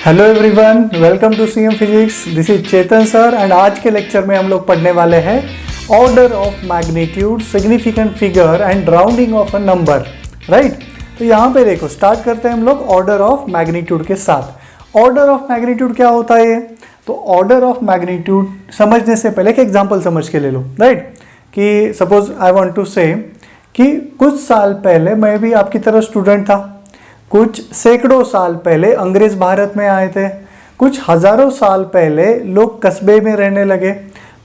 Hello everyone, welcome to CM physics. This is Chetan sir and आज के lecture में हम लोग पढ़ने वाले हैं order of magnitude, significant figure and rounding off a number. Right, तो यहाँ पे देखो स्टार्ट करते हैं हम लोग ऑर्डर ऑफ मैग्नीट्यूड के साथ। ऑर्डर ऑफ मैग्नीट्यूड क्या होता है ये? तो ऑर्डर ऑफ मैग्नीट्यूड समझने से पहले एक एग्जाम्पल समझ के ले लो। राइट, कि सपोज आई वॉन्ट टू से कि कुछ साल पहले मैं भी आपकी तरह स्टूडेंट था, कुछ सैकड़ों साल पहले अंग्रेज भारत में आए थे, कुछ हजारों साल पहले लोग कस्बे में रहने लगे,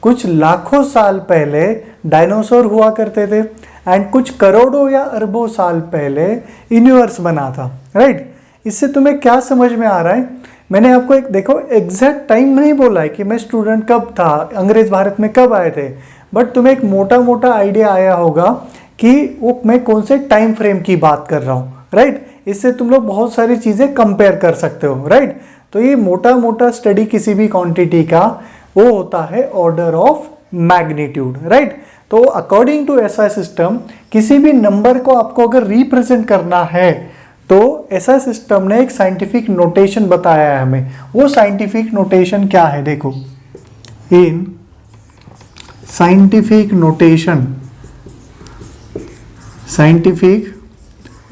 कुछ लाखों साल पहले डायनासोर हुआ करते थे एंड कुछ करोड़ों या अरबों साल पहले यूनिवर्स बना था। राइट, इससे तुम्हें क्या समझ में आ रहा है? मैंने आपको एक देखो एग्जैक्ट टाइम नहीं बोला है कि मैं स्टूडेंट कब था, अंग्रेज भारत में कब आए थे, बट तुम्हें एक मोटा मोटा आइडिया आया होगा कि वो मैं कौन से टाइम फ्रेम की बात कर रहा हूँ। राइट, इससे तुम लोग बहुत सारी चीज़ें कंपेयर कर सकते हो। राइट, तो ये मोटा मोटा स्टडी किसी भी क्वांटिटी का वो होता है ऑर्डर ऑफ मैग्नीट्यूड। राइट, तो अकॉर्डिंग टू एसआई सिस्टम किसी भी नंबर को आपको अगर रिप्रेजेंट करना है तो एसआई सिस्टम ने एक साइंटिफिक नोटेशन बताया है हमें। वो साइंटिफिक नोटेशन क्या है? देखो, in scientific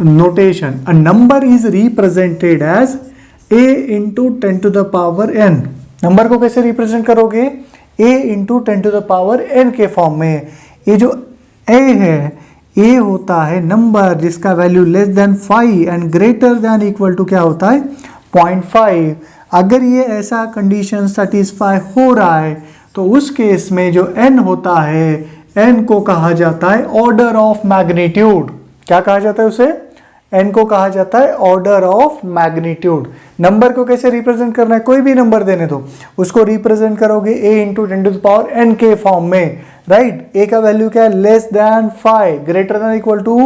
notation a number is represented as a into 10 to the power n। Number को कैसे रिप्रेजेंट करोगे? a into 10 to the power n के फॉर्म में। ये जो a है, a होता है नंबर जिसका value less than 5 and greater than equal to क्या होता है? 0.5। अगर ये ऐसा कंडीशन सेटिस्फाई हो रहा है तो उस केस में जो n होता है, n को कहा जाता है ऑर्डर ऑफ मैग्नीट्यूड। क्या कहा जाता है उसे? n को कहा जाता है ऑर्डर ऑफ मैग्नीट्यूड। नंबर को कैसे रिप्रेजेंट करना है? कोई भी नंबर देने दो, उसको रिप्रेजेंट करोगे a into 10 to the power n के फॉर्म में। राइट, a का वैल्यू क्या है? Less than 5, greater than equal to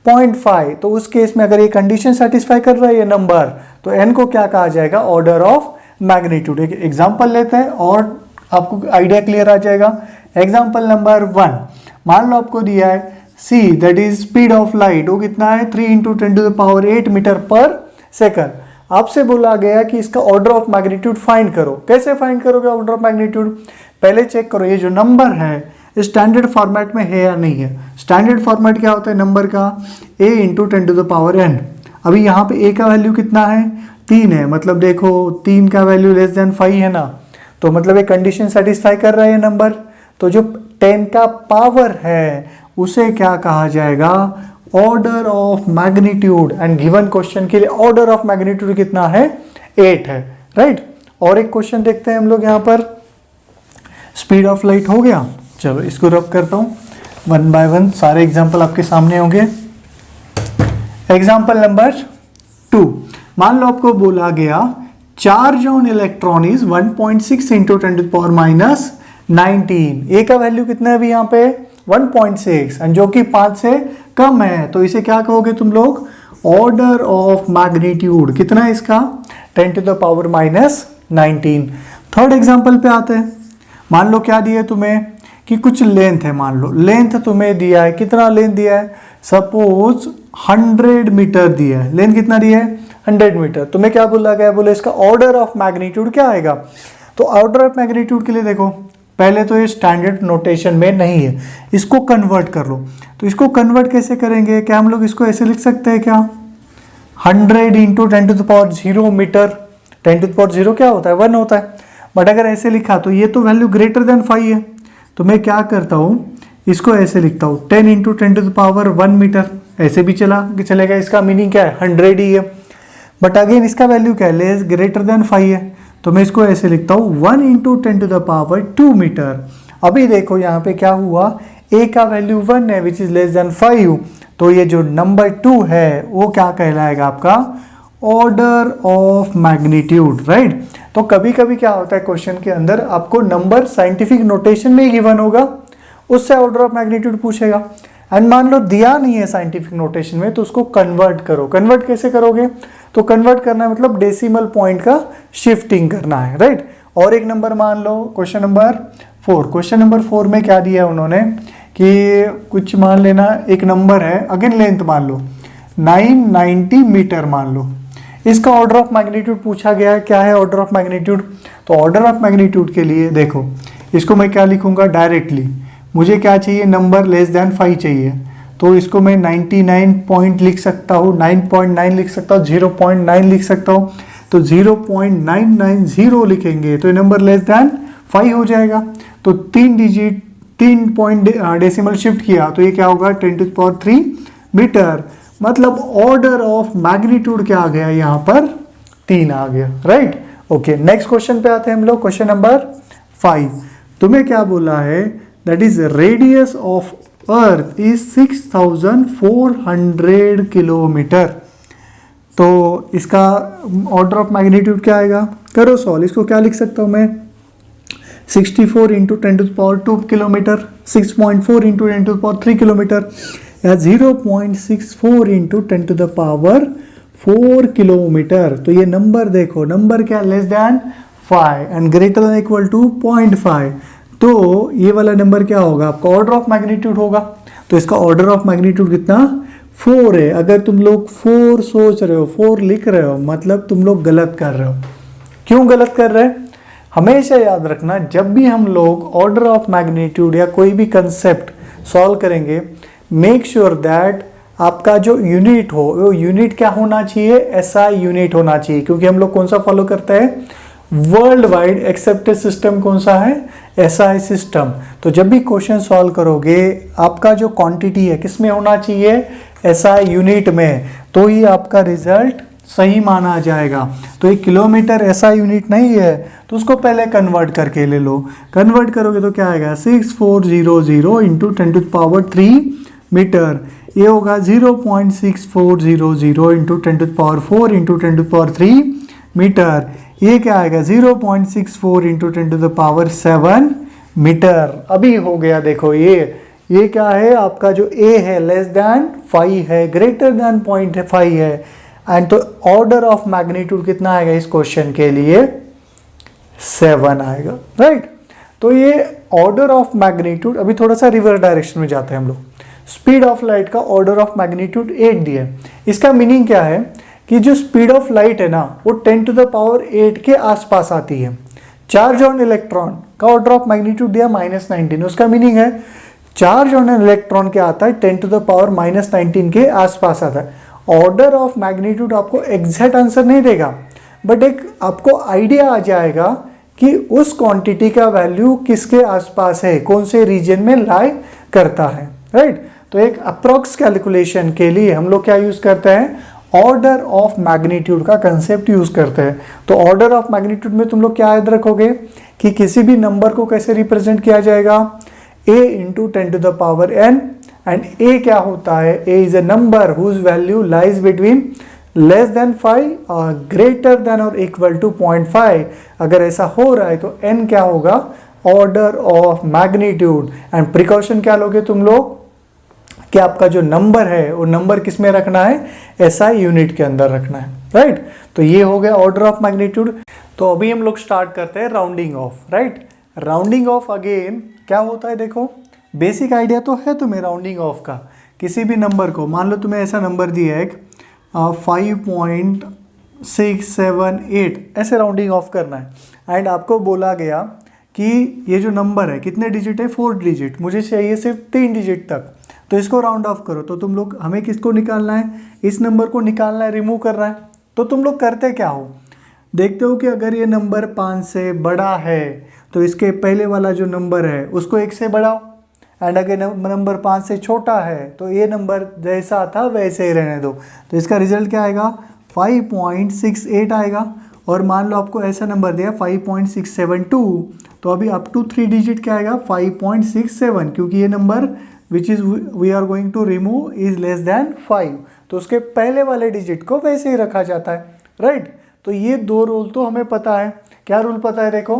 0.5। तो उस केस में अगर ये कंडीशन सेटिस्फाई कर रहा है ये नंबर, तो n को क्या कहा जाएगा? Order of magnitude. एक एग्जाम्पल लेते हैं और आपको आइडिया क्लियर आ जाएगा। एग्जाम्पल नंबर 1, मान लो आपको दिया है c that is speed of light, वो कितना है? 3 into 10 to the power 8 metre पर सेकंड। आपसे बोला गया कि इसका ऑर्डर ऑफ मैग्नीट्यूड फाइंड करो। कैसे फाइंड करोगे ऑर्डर ऑफ मैग्नीट्यूड? पहले चेक करो ये जो नंबर है स्टैंडर्ड फॉर्मेट में है या नहीं है। स्टैंडर्ड फॉर्मेट क्या होता है नंबर का? a into 10 to the power n। अभी यहाँ पे a का वैल्यू कितना है? 3 है, मतलब देखो 3 का वैल्यू लेस देन 5 है ना, तो मतलब एक कंडीशन सेटिस्फाई कर रहा है ये नंबर। तो जो 10 का पावर है उसे क्या कहा जाएगा? Order of magnitude. And given question के लिए ऑर्डर ऑफ मैग्नीट्यूड कितना है? 8 है। राइट, और एक क्वेश्चन देखते हैं हम लोग यहाँ पर। स्पीड ऑफ लाइट हो गया, चलो इसको रब करता हूँ 1 बाय 1, सारे एग्जाम्पल आपके सामने होंगे। एग्जाम्पल नंबर 2, मान लो आपको बोला गया charge on electron is 1.6 into 10 to the power minus 19। A का वैल्यू कितना है अभी यहाँ पे? 1.6 एंड जो कि 5 से कम है, तो इसे क्या कहोगे तुम लोग? Order of magnitude. कितना है इसका? 10 to the power minus 19। Third example पे आते हैं। मान लो क्या दिया है तुम्हें कि कुछ लेंथ है, मान लो लेंथ तुम्हें दिया है। कितना लेंथ दिया है? सपोज 100 मीटर दिया है। लेंथ कितना दिया है? 100 मीटर। तुम्हें क्या बोला गया? बोले इसका ऑर्डर ऑफ मैग्नीट्यूड क्या आएगा? तो ऑर्डर ऑफ मैग्नीट्यूड के लिए देखो, पहले तो ये स्टैंडर्ड नोटेशन में नहीं है, इसको कन्वर्ट कर लो। तो इसको कन्वर्ट कैसे करेंगे? क्या हम लोग इसको ऐसे लिख सकते हैं क्या? 100 into 10 to the power 0 metre. 10 to the power 0 क्या होता है? 1 होता है। बट अगर ऐसे लिखा तो ये तो वैल्यू ग्रेटर देन 5 है, तो मैं क्या करता हूँ, इसको ऐसे लिखता हूँ 10 into 10 to the power 1 metre. ऐसे भी चलेगा। इसका मीनिंग क्या है? 100 ही है। बट अगेन इसका वैल्यू क्या है? लेस ग्रेटर देन 5 है, तो मैं इसको ऐसे लिखता हूँ 1 into 10 to the power 2 metre. अभी देखो यहाँ पे क्या हुआ, a का वैल्यू 1 है विच इज लेस देन 5, तो ये जो नंबर 2 है वो क्या कहलाएगा आपका? Order of magnitude. राइट, तो कभी कभी क्या होता है क्वेश्चन के अंदर आपको नंबर साइंटिफिक नोटेशन में ही गिवन होगा, उससे ऑर्डर ऑफ मैग्नीट्यूड पूछेगा। एंड मान लो दिया नहीं है साइंटिफिक नोटेशन में, तो उसको कन्वर्ट करो। कन्वर्ट कैसे करोगे? तो कन्वर्ट करना मतलब डेसिमल पॉइंट का शिफ्टिंग करना है। राइट, और एक नंबर मान लो क्वेश्चन नंबर 4। क्वेश्चन नंबर 4 में क्या दिया है उन्होंने कि कुछ मान लेना एक नंबर है, अगेन लेंथ मान लो 990 मीटर मान लो। इसका ऑर्डर ऑफ मैग्नीट्यूड पूछा गया है, क्या है ऑर्डर ऑफ मैग्नीट्यूड? तो ऑर्डर ऑफ मैग्नीट्यूड के लिए देखो, इसको मैं क्या लिखूंगा डायरेक्टली, मुझे क्या चाहिए, नंबर लेस देन 5 चाहिए, तो इसको मैं 99 पॉइंट लिख सकता हूँ, 9.9 लिख सकता हूँ, 0.9 लिख सकता हूँ, तो 0.990 लिखेंगे तो ये नंबर लेस देन 5 हो जाएगा। तो 3 डिजिट 3 पॉइंट डेसिमल शिफ्ट किया तो ये क्या होगा 10⁻³ मीटर, मतलब ऑर्डर ऑफ मैग्नीट्यूड क्या आ गया यहाँ पर 3 आ गया, राइट। ओके, नेक्स्ट क्वेश्चन पे आते हैं हम लोग, क्वेश्चन नंबर 5। तुम्हें क्या बोला है, that is radius of earth is 6400 kilometre. तो इसका ऑर्डर ऑफ मैग्नीट्यूड क्या आएगा, करो सॉल्व, इसको क्या लिख सकता हूँ मैं, 64 इंटू 10⁻² किलोमीटर, 6.4 इंटू 10⁻³ किलोमीटर, या 0.64 इंटू 10⁻4 किलोमीटर। तो ये नंबर देखो, नंबर क्या less than 5 and greater than equal to 0.5, तो ये वाला नंबर क्या होगा आपका ऑर्डर ऑफ मैग्नीट्यूड होगा। तो इसका ऑर्डर ऑफ मैग्नीट्यूड कितना 4 है। अगर तुम लोग 4 सोच रहे हो, 4 लिख रहे हो, मतलब तुम लोग गलत कर रहे हो। क्यों गलत कर रहे हैं, हमेशा याद रखना, जब भी हम लोग ऑर्डर ऑफ मैग्नीट्यूड या कोई भी कंसेप्ट सॉल्व करेंगे, मेक श्योर दैट आपका जो यूनिट हो वो यूनिट क्या होना चाहिए, एसआई यूनिट होना चाहिए, क्योंकि हम लोग कौन सा फॉलो करते हैं, वर्ल्ड वाइड एक्सेप्टेड सिस्टम कौन सा है, एसआई सिस्टम। तो जब भी क्वेश्चन सॉल्व करोगे, आपका जो क्वांटिटी है किस में होना चाहिए, एसआई यूनिट में, तो ही आपका रिजल्ट सही माना जाएगा। तो एक किलोमीटर ऐसा यूनिट नहीं है, तो उसको पहले कन्वर्ट करके ले लो। कन्वर्ट करोगे तो क्या आएगा 6400 इंटू 10⁻³ मीटर, ये होगा 0.6400 इंटू 10⁻4 इंटू 10⁻³ मीटर, ये क्या आएगा 0.64 इंटू 10⁻7 मीटर। अभी हो गया, देखो ये क्या है आपका जो ए है लेस देन 5 है, ग्रेटर देन 0.5 है, एंड तो ऑर्डर ऑफ मैग्नीट्यूड कितना आएगा इस क्वेश्चन के लिए 7 आएगा, राइट। तो ये ऑर्डर ऑफ मैग्नीट्यूड, अभी थोड़ा सा रिवर्स डायरेक्शन में जाते हैं हम लोग। स्पीड ऑफ लाइट का ऑर्डर ऑफ मैग्नीट्यूड 8 दिया है। इसका मीनिंग क्या है कि जो स्पीड ऑफ लाइट है ना वो 10⁸ के आसपास आती है। चार्ज ऑन इलेक्ट्रॉन का ऑर्डर ऑफ मैग्नीट्यूड दिया -19, उसका मीनिंग है चार्ज ऑन इलेक्ट्रॉन क्या आता है 10⁻⁻19 के आसपास आता है। ऑर्डर ऑफ मैग्नीट्यूड आपको एग्जैक्ट आंसर नहीं देगा, बट एक आपको आइडिया आ जाएगा कि उस क्वांटिटी का वैल्यू किसके आसपास है, कौन से रीजन में लाई करता है, राइट। तो एक अप्रॉक्स कैलकुलेशन के लिए हम लोग क्या यूज करते हैं, ऑर्डर ऑफ मैग्नीट्यूड का कंसेप्ट यूज करते हैं। तो ऑर्डर ऑफ मैग्नीट्यूड में तुम लोग क्या याद रखोगे कि किसी भी नंबर को कैसे रिप्रेजेंट किया जाएगा, a into 10⁻n, and a क्या होता है, a is a number whose value lies between less than 5 और ग्रेटर देन और इक्वल टू 0.5। अगर ऐसा हो रहा है तो n क्या होगा, order of magnitude. And precaution क्या लोगे तुम लोग कि आपका जो नंबर है वो नंबर किस में रखना है, एसआई यूनिट के अंदर रखना है, राइट। तो ये हो गया ऑर्डर ऑफ मैग्नीट्यूड। तो अभी हम लोग स्टार्ट करते हैं rounding off, right. Rounding off again क्या होता है, देखो बेसिक आइडिया तो है तुम्हें राउंडिंग ऑफ का। किसी भी नंबर को, मान लो तुम्हें ऐसा नंबर दिया है 5.678, ऐसे राउंडिंग ऑफ करना है, एंड आपको बोला गया कि ये जो नंबर है कितने डिजिट है, 4 डिजिट, मुझे चाहिए सिर्फ 3 डिजिट तक, तो इसको राउंड ऑफ करो। तो तुम लोग, हमें किसको निकालना है, इस नंबर को निकालना है, रिमूव करना है। तो तुम लोग करते क्या हो, देखते हो कि अगर ये नंबर 5 से बड़ा है तो इसके पहले वाला जो नंबर है उसको 1 से बढ़ाओ, एंड अगर नंबर 5 से छोटा है तो ये नंबर जैसा था वैसे ही रहने दो। तो इसका रिजल्ट क्या आएगा 5.68 आएगा। और मान लो आपको ऐसा नंबर दिया 5.672, तो अभी अप टू 3 डिजिट क्या आएगा 5.67, क्योंकि ये number which is we are going to remove is less than 5, तो उसके पहले वाले डिजिट को वैसे ही रखा जाता है, राइट। तो ये 2 रूल तो हमें पता है। क्या रूल पता है, देखो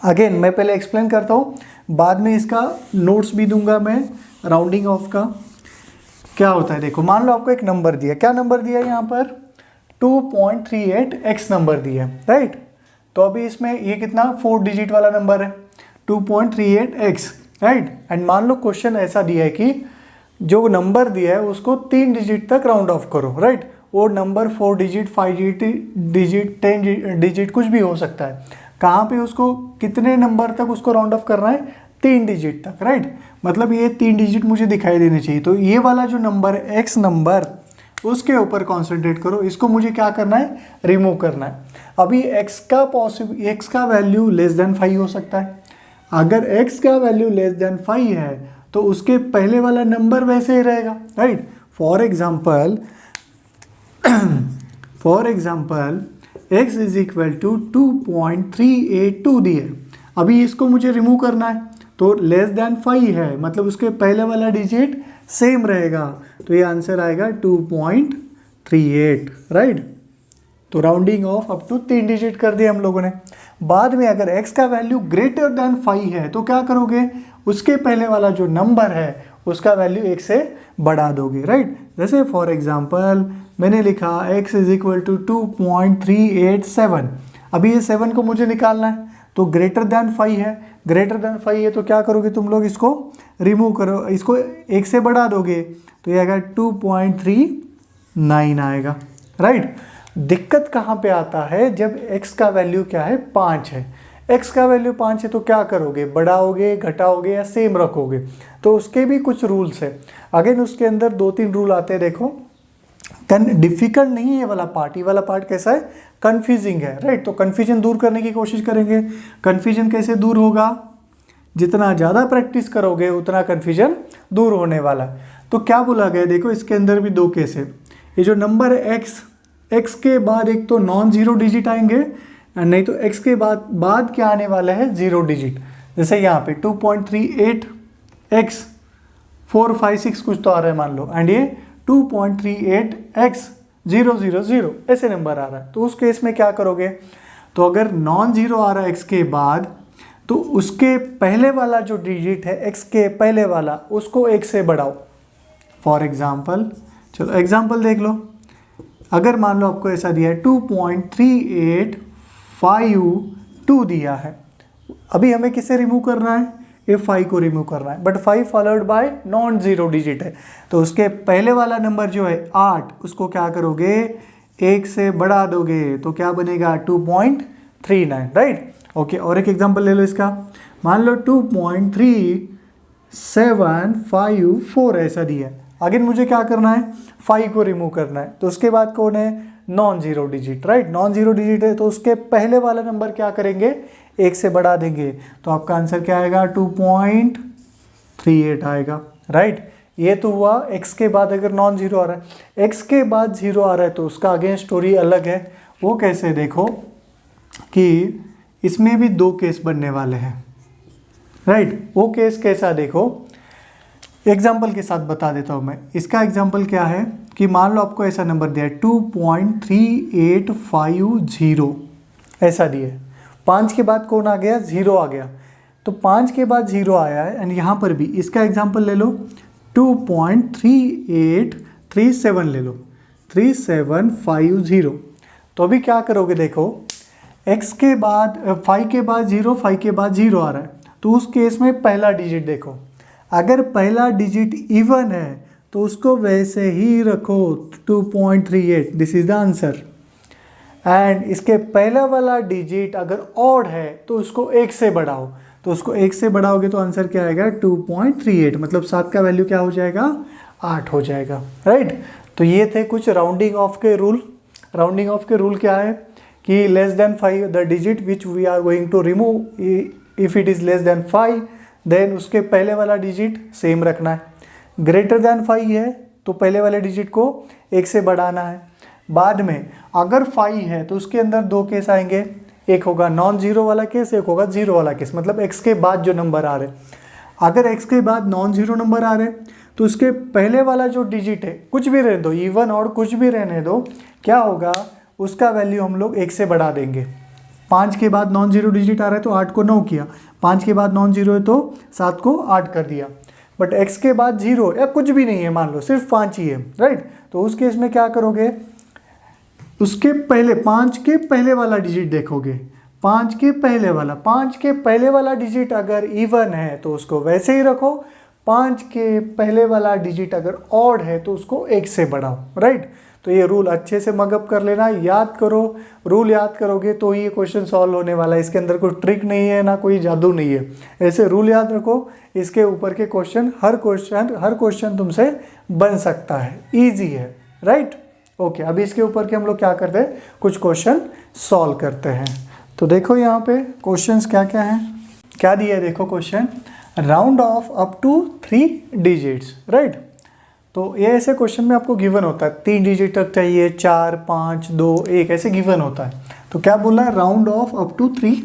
अगेन मैं पहले एक्सप्लेन करता हूँ, बाद में इसका नोट्स भी दूंगा मैं। राउंडिंग ऑफ का क्या होता है, देखो मान लो आपको एक नंबर दिया, क्या नंबर दिया है यहाँ पर 2.38x नंबर दिया है, राइट। तो अभी इसमें ये कितना 4 डिजिट वाला नंबर है 2.38x, राइट। एंड मान लो क्वेश्चन ऐसा दिया है कि जो नंबर दिया है उसको 3 डिजिट तक राउंड ऑफ करो, राइट। वो नंबर 4 डिजिट, 5 डिजिट, 10 डिजिट कुछ भी हो सकता है। कहाँ पे उसको कितने नंबर तक उसको राउंड ऑफ करना है? 3 डिजिट तक, राइट। मतलब ये 3 डिजिट मुझे दिखाई देने चाहिए। तो ये वाला जो नंबर एक्स नंबर, उसके ऊपर कॉन्सेंट्रेट करो। इसको मुझे क्या करना है? रिमूव करना है। अभी एक्स का वैल्यू लेस देन 5 हो सकता है। अगर एक्स का वैल्यू लेस देन 5 है तो उसके पहले वाला नंबर वैसे ही रहेगा, right. For example x is equal to 2.382 दिए। अभी इसको मुझे रिमूव करना है, तो लेस देन 5 है, मतलब उसके पहले वाला डिजिट सेम रहेगा, तो ये आंसर आएगा 2.38, राइट। तो rounding off up to 3 digit कर दिया हम लोगों ने। बाद में अगर x का वैल्यू ग्रेटर देन 5 है तो क्या करोगे? उसके पहले वाला जो नंबर है उसका वैल्यू 1 से बढ़ा दोगे, राइट। जैसे फॉर एग्जांपल मैंने लिखा x इज इक्वल टू 2.387। अभी ये 7 को मुझे निकालना है, तो ग्रेटर देन 5 है। ग्रेटर देन 5 है तो क्या करोगे तुम लोग? इसको रिमूव करो, इसको 1 से बढ़ा दोगे तो ये आएगा 2.39 आएगा, राइट। दिक्कत कहाँ पे आता है? जब x का वैल्यू क्या है? 5 है। x का वैल्यू 5 है तो क्या करोगे? बढ़ाओगे, घटाओगे या सेम रखोगे? तो उसके भी कुछ रूल्स है। अगेन उसके अंदर 2-3 रूल आते हैं, देखो। डिफिकल्ट नहीं है ये वाला पार्ट। ये वाला पार्ट कैसा है? कंफ्यूजिंग है, राइट। तो कंफ्यूजन दूर करने की कोशिश करेंगे। कंफ्यूजन कैसे दूर होगा? जितना ज़्यादा प्रैक्टिस करोगे उतना कंफ्यूजन दूर होने वाला। तो क्या बोला गया? देखो इसके अंदर भी 2 केस है। ये जो नंबर है x के बाद एक तो नॉन जीरो डिजिट आएंगे, नहीं तो x के बाद क्या आने वाला है? 0 डिजिट। जैसे यहाँ पे 2.38x 456 कुछ तो आ रहा है मान लो, एंड ये 2.38x 000 ऐसे नंबर आ रहा है। तो उस केस में क्या करोगे? तो अगर नॉन जीरो आ रहा है x के बाद, तो उसके पहले वाला जो डिजिट है x के पहले वाला, उसको 1 से बढ़ाओ। फॉर एग्जाम्पल, चलो एग्जाम्पल देख लो। अगर मान लो आपको ऐसा दिया है 2.3852 दिया है, अभी हमें किसे रिमूव करना है? ये 5 को रिमूव करना है, but 5 followed by non zero digit है, तो उसके पहले वाला नंबर जो है 8, उसको क्या करोगे? 1 से बढ़ा दोगे, तो क्या बनेगा? 2.39, राइट। ओके, और एक एग्जांपल ले लो इसका। मान लो 2.3754 ऐसा दिया है। अगेन मुझे क्या करना है? 5 को रिमूव करना है, तो उसके बाद कौन है? Non zero digit, right. Non zero digit है तो उसके पहले वाला नंबर क्या करेंगे? 1 से बढ़ा देंगे, तो आपका आंसर क्या आएगा? 2.38 आएगा, राइट। ये तो हुआ x के बाद अगर नॉन जीरो आ रहा है। x के बाद 0 आ रहा है तो उसका अगेन स्टोरी अलग है। वो कैसे? देखो कि इसमें भी 2 केस बनने वाले हैं, राइट। वो केस कैसा? देखो एग्जाम्पल के साथ बता देता हूँ मैं। इसका एग्जाम्पल क्या है कि मान लो आपको ऐसा नंबर दिया है 2.3850 ऐसा दिया है। 5 के बाद कौन आ गया? 0 आ गया, तो 5 के बाद 0 आया है। एंड यहाँ पर भी इसका एग्जाम्पल ले लो, 2.3837 ले लो, 3750। तो अभी क्या करोगे? देखो x के बाद 5 के बाद 0, 5 के बाद 0 आ रहा है, तो उस केस में पहला डिजिट देखो। अगर पहला डिजिट इवन है तो उसको वैसे ही रखो, 2.38, this is the answer. And इसके पहला वाला डिजिट अगर ऑड है तो उसको 1 से बढ़ाओ, तो उसको 1 से बढ़ाओगे तो आंसर क्या आएगा? 2.38, मतलब 7 का वैल्यू क्या हो जाएगा? 8 हो जाएगा, राइट। तो ये थे कुछ राउंडिंग ऑफ के रूल। राउंडिंग ऑफ के रूल क्या है कि less than 5 the digit which we are going to remove, if it is less than 5 then उसके पहले वाला डिजिट सेम रखना है। ग्रेटर देन 5 है तो पहले वाले डिजिट को 1 से बढ़ाना है। बाद में अगर 5 है तो उसके अंदर 2 केस आएंगे, एक होगा नॉन जीरो वाला केस, एक होगा जीरो वाला केस, मतलब x के बाद जो नंबर आ रहे। अगर x के बाद नॉन जीरो नंबर आ रहे तो उसके पहले वाला जो डिजिट है, कुछ भी रहने दो, इवन और कुछ भी रहने दो, क्या होगा? उसका वैल्यू हम लोग 1 से बढ़ा देंगे। 5 के बाद नॉन जीरो डिजिट आ रहा है तो 8 को 9 किया, 5 के बाद नॉन जीरो है तो 7 को 8 कर दिया। बट x के बाद 0 या कुछ भी नहीं है, मान लो सिर्फ 5 ही है, राइट। तो उस केस में क्या करोगे? उसके पहले 5 के पहले वाला डिजिट देखोगे, 5 के पहले वाला डिजिट अगर इवन है तो उसको वैसे ही रखो, 5 के पहले वाला डिजिट अगर ऑड है तो उसको 1 से बढ़ाओ, राइट। तो ये रूल अच्छे से मगअप कर लेना, याद करो, रूल याद करोगे तो ही ये क्वेश्चन सॉल्व होने वाला है। इसके अंदर कोई ट्रिक नहीं है, ना कोई जादू नहीं है। ऐसे रूल याद रखो, इसके ऊपर के हर क्वेश्चन तुमसे बन सकता है, ईजी है, राइट। ओके, अभी इसके ऊपर के हम लोग क्या करते हैं, कुछ क्वेश्चन सॉल्व करते हैं। तो देखो यहाँ पे क्वेश्चंस क्या क्या हैं, क्या दिया है देखो question, round off up to 3 digits, right. तो ये ऐसे क्वेश्चन में आपको गिवन होता है 3 डिजिट तक चाहिए, 4, 5, 2, 1 ऐसे गिवन होता है। तो क्या बोला है, round off up to 3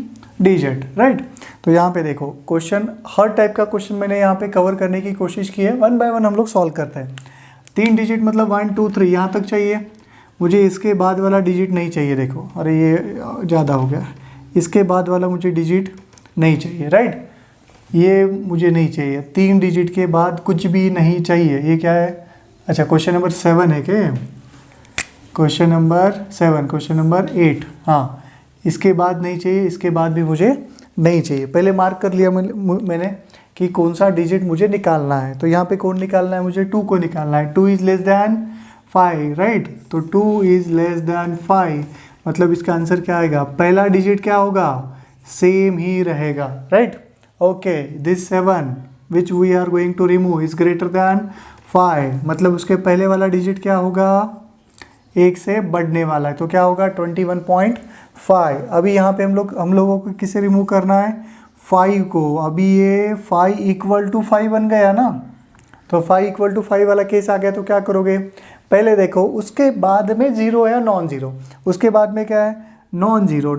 digit, right. तो यहाँ पे देखो क्वेश्चन, हर टाइप का क्वेश्चन मैंने यहाँ पे कवर करने की कोशिश की है, 1 बाय 1 हम लोग सॉल्व करते हैं। 3 डिजिट मतलब 1, 2, 3 यहाँ तक चाहिए मुझे, इसके बाद वाला डिजिट नहीं चाहिए। देखो अरे ये ज़्यादा हो गया, इसके बाद वाला मुझे डिजिट नहीं चाहिए, राइट, ये मुझे नहीं चाहिए। 3 डिजिट के बाद कुछ भी नहीं चाहिए। ये क्या है, अच्छा क्वेश्चन नंबर 7 है क्या, क्वेश्चन नंबर 7, क्वेश्चन नंबर 8, हाँ इसके बाद नहीं चाहिए, इसके बाद भी मुझे नहीं चाहिए। पहले मार्क कर लिया मैंने कि कौन सा डिजिट मुझे निकालना है। तो यहाँ पे कौन निकालना है, मुझे 2 को निकालना है। 2 इज़ लेस दैन 5, राइट। तो 2 इज़ लेस दैन 5 मतलब इसका आंसर क्या आएगा, पहला डिजिट क्या होगा, सेम ही रहेगा, right. Okay, this 7 which we are going to remove is greater than 5 मतलब उसके पहले वाला डिजिट क्या होगा, 1 से बढ़ने वाला है, तो क्या होगा 21.5। अभी यहाँ पे हम लोगों को किसे रिमूव करना है, 5 को। अभी ये 5 इक्वल टू 5 बन गया ना, तो 5 इक्वल टू 5 वाला केस आ गया। तो क्या करोगे, पहले देखो उसके बाद में 0 है नॉन ज़ीरो, उसके बाद में क्या है नॉन ज़ीरो,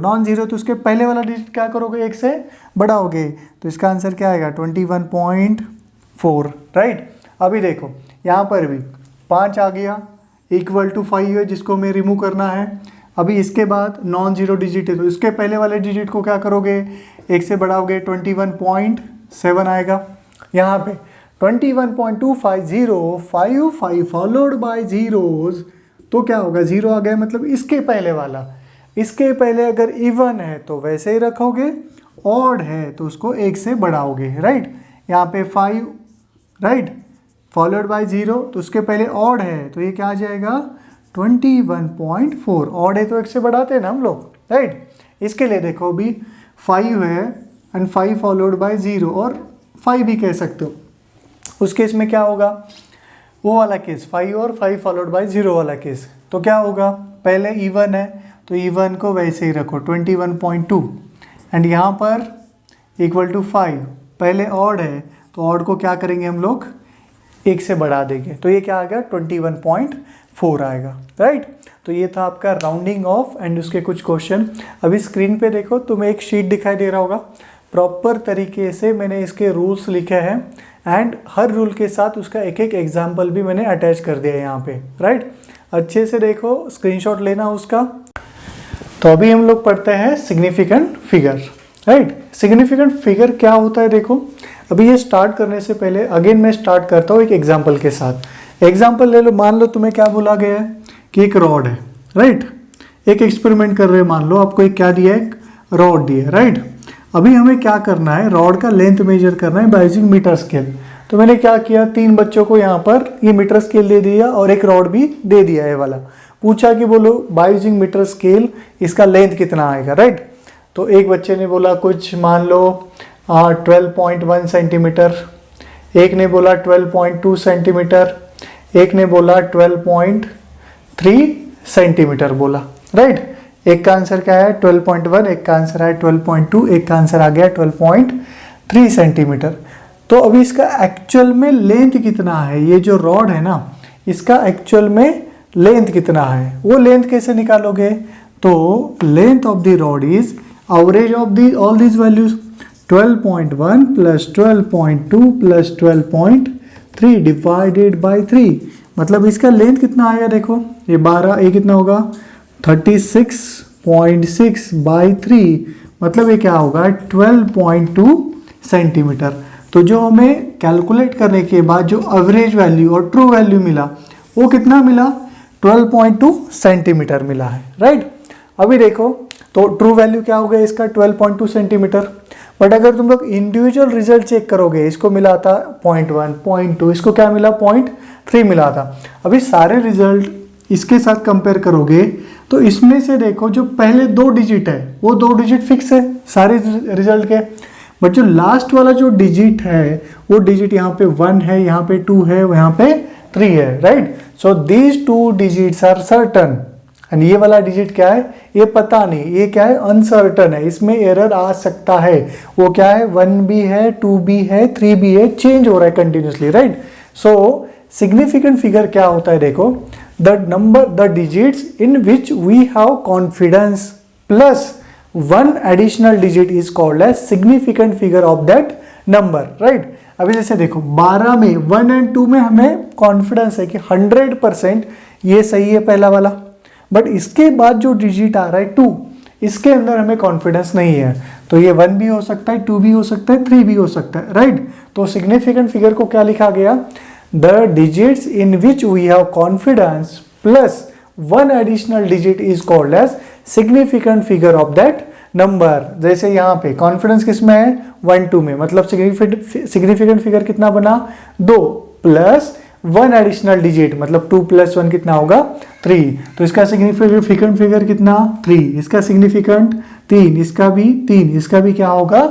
तो उसके पहले वाला डिजिट क्या करोगे, 1 से बढ़ाओगे, तो इसका आंसर क्या आएगा 21.4, राइट। अभी देखो यहाँ पर भी 5 आ गया, इक्वल टू 5 है जिसको मैं रिमूव करना है। अभी इसके बाद नॉन ज़ीरो डिजिट है, तो इसके पहले वाले डिजिट को क्या करोगे, 1 से बढ़ाओगे, 21.7 आएगा। यहाँ पे 21.250 5 फॉलोड बाय जीरोज, तो क्या होगा 0 आ गया, मतलब इसके पहले वाला, इसके पहले अगर इवन है तो वैसे ही रखोगे, ऑड है तो उसको 1 से बढ़ाओगे, राइट। यहाँ पे 5, राइट, फॉलोड बाय 0 तो उसके पहले ऑड है, तो ये क्या आ जाएगा 21.4, ऑड है तो 1 से बढ़ाते हैं ना हम लोग, राइट। इसके लिए देखो अभी 5 है एंड 5 फॉलोड बाय 0 और 5 भी कह सकते हो। उस केस में क्या होगा, वो वाला केस 5 और 5 फॉलोड बाय 0 वाला केस, तो क्या होगा, पहले इवन है तो इवन को वैसे ही रखो 21.2 एंड यहाँ पर इक्वल टू 5, पहले ऑड है तो ऑड को क्या करेंगे हम लोग 1 से बढ़ा देंगे, तो ये क्या आ गया 21.4 आएगा, राइट। तो ये था आपका राउंडिंग ऑफ एंड उसके कुछ क्वेश्चन। अभी स्क्रीन पे देखो तुम्हें एक शीट दिखाई दे रहा होगा, प्रॉपर तरीके से मैंने इसके रूल्स लिखे हैं एंड हर रूल के साथ उसका एक एक एग्जाम्पल भी मैंने अटैच कर दिया है यहाँ पे, राइट। अच्छे से देखो, स्क्रीनशॉट लेना उसका। तो अभी हम लोग पढ़ते हैं significant figure, right. Significant figure क्या होता है, देखो अभी ये स्टार्ट करने से पहले अगेन मैं स्टार्ट करता हूँ एक एग्जाम्पल के साथ। एग्जाम्पल ले लो, मान लो तुम्हें क्या बोला गया है कि एक रॉड है, राइट, एक एक्सपेरिमेंट कर रहे हैं, मान लो आपको एक क्या दिया है, एक रॉड दिया है, राइट। अभी हमें क्या करना है, रॉड का लेंथ मेजर करना है बाय यूजिंग मीटर स्केल। तो मैंने क्या किया, 3 बच्चों को यहाँ पर ये मीटर स्केल दे दिया और एक रॉड भी दे दिया है वाला, पूछा कि बोलो बाय यूजिंग मीटर स्केल इसका लेंथ कितना आएगा, राइट। तो एक बच्चे ने बोला कुछ मान लो 12.1 सेंटीमीटर, एक ने बोला 12.2 सेंटीमीटर, एक ने बोला 12.3 सेंटीमीटर बोला, राइट। एक का आंसर क्या है 12.1, एक का आंसर है 12.2, एक का आंसर आ गया 12.3 सेंटीमीटर। तो अभी इसका एक्चुअल में लेंथ कितना है, ये जो रॉड है ना इसका एक्चुअल में लेंथ कितना है, वो लेंथ कैसे निकालोगे, तो length of the rod is average of the all these values, 12.1 plus 12.2 plus 12.3 divided by 3, मतलब इसका लेंथ कितना आएगा, देखो ये 12, ये कितना होगा 36.6 बाई 3, मतलब ये क्या होगा 12.2 सेंटीमीटर। तो जो हमें कैलकुलेट करने के बाद जो एवरेज वैल्यू और ट्रू वैल्यू मिला वो कितना मिला, 12.2 सेंटीमीटर मिला है, राइट। अभी देखो तो ट्रू वैल्यू क्या हो गया इसका 12.2 सेंटीमीटर, बट अगर तुम लोग इंडिविजुअल रिजल्ट चेक करोगे, इसको मिला था 0.1, 0.2, इसको क्या मिला 0.3 मिला था। अभी सारे रिजल्ट इसके साथ कंपेयर करोगे तो इसमें से देखो जो पहले 2 डिजिट है वो 2 डिजिट फिक्स है सारे रिजल्ट के, बट जो लास्ट वाला जो डिजिट है वो डिजिट यहाँ पे 1 है, यहाँ पे 2 है, यहाँ पे 3 है, right. So these 2 digits are certain and ये वाला डिजिट क्या है, ये पता नहीं, ये क्या है, अनसर्टन है, इसमें एरर आ सकता है। वो क्या है, 1 भी है, 2 भी है, 3 भी है, चेंज हो रहा है continuously, right. So significant figure क्या होता है, देखो the number the digits in which we have confidence plus 1 additional digit is called as significant figure of that number, right. अभी जैसे देखो 12 में 1 एंड 2 में हमें कॉन्फिडेंस है कि 100% ये सही है पहला वाला, बट इसके बाद जो डिजिट आ रहा है 2, इसके अंदर हमें कॉन्फिडेंस नहीं है, तो ये 1 भी हो सकता है, 2 भी हो सकता है, 3 भी हो सकता है, राइट। तो सिग्निफिकेंट फिगर को क्या लिखा गया, the digits in which we have confidence plus 1 additional digit is called as significant figure of that number. जैसे यहाँ पे कॉन्फिडेंस किसमें है, 1 2 में, मतलब सिग्निफिकेंट फिगर कितना बना, 2 प्लस 1 एडिशनल डिजिट, मतलब 2 + 1 कितना होगा, 3। तो इसका सिग्निफिकेंट फिगर कितना, 3, इसका सिग्निफिकेंट 3, इसका भी 3, इसका भी क्या होगा,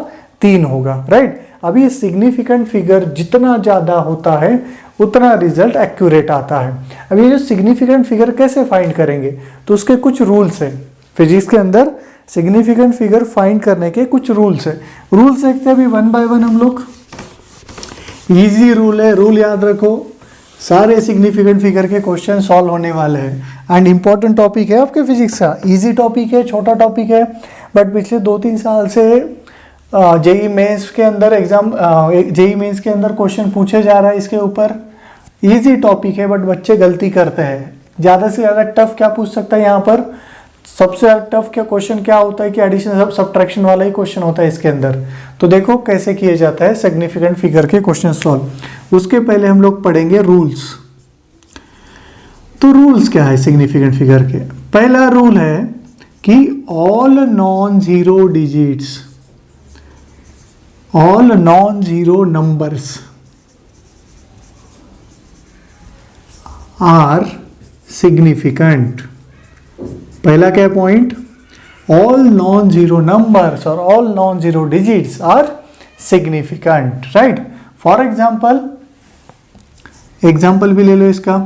3 होगा, राइट। अभी ये सिग्निफिकेंट फिगर जितना ज़्यादा होता है उतना रिजल्ट एक्यूरेट आता है। अब ये जो सिग्निफिकेंट फिगर कैसे फाइंड करेंगे, तो उसके कुछ रूल्स है फिजिक्स के अंदर। सिग्निफिकेंट फिगर फाइंड करने के कुछ रूल्स है, रूल्स देखते हैं अभी 1 बाय 1 हम लोग। इजी रूल है, रूल याद रखो, सारे सिग्निफिकेंट फिगर के क्वेश्चन सॉल्व होने वाले हैं एंड इंपॉर्टेंट टॉपिक है आपके फिजिक्स का। इजी टॉपिक है, छोटा टॉपिक है, बट पिछले 2-3 साल से जेई मेंस के अंदर जेई मेंस के अंदर क्वेश्चन पूछे जा रहा है इसके ऊपर। इजी टॉपिक है बट बच्चे गलती करते हैं। ज़्यादा से ज़्यादा टफ क्या पूछ सकता है यहाँ पर, सबसे टफ क्या क्वेश्चन क्या होता है कि एडिशन सब्ट्रैक्शन वाला ही क्वेश्चन होता है इसके अंदर। तो देखो कैसे किया जाता है सिग्निफिकेंट फिगर के क्वेश्चन सॉल्व। उसके पहले हम लोग पढ़ेंगे रूल्स। तो रूल्स क्या है सिग्निफिकेंट फिगर के, पहला रूल है कि all non zero numbers are significant. पहला क्या point, all non zero numbers और all non zero digits are significant, right. For example भी ले लो इसका।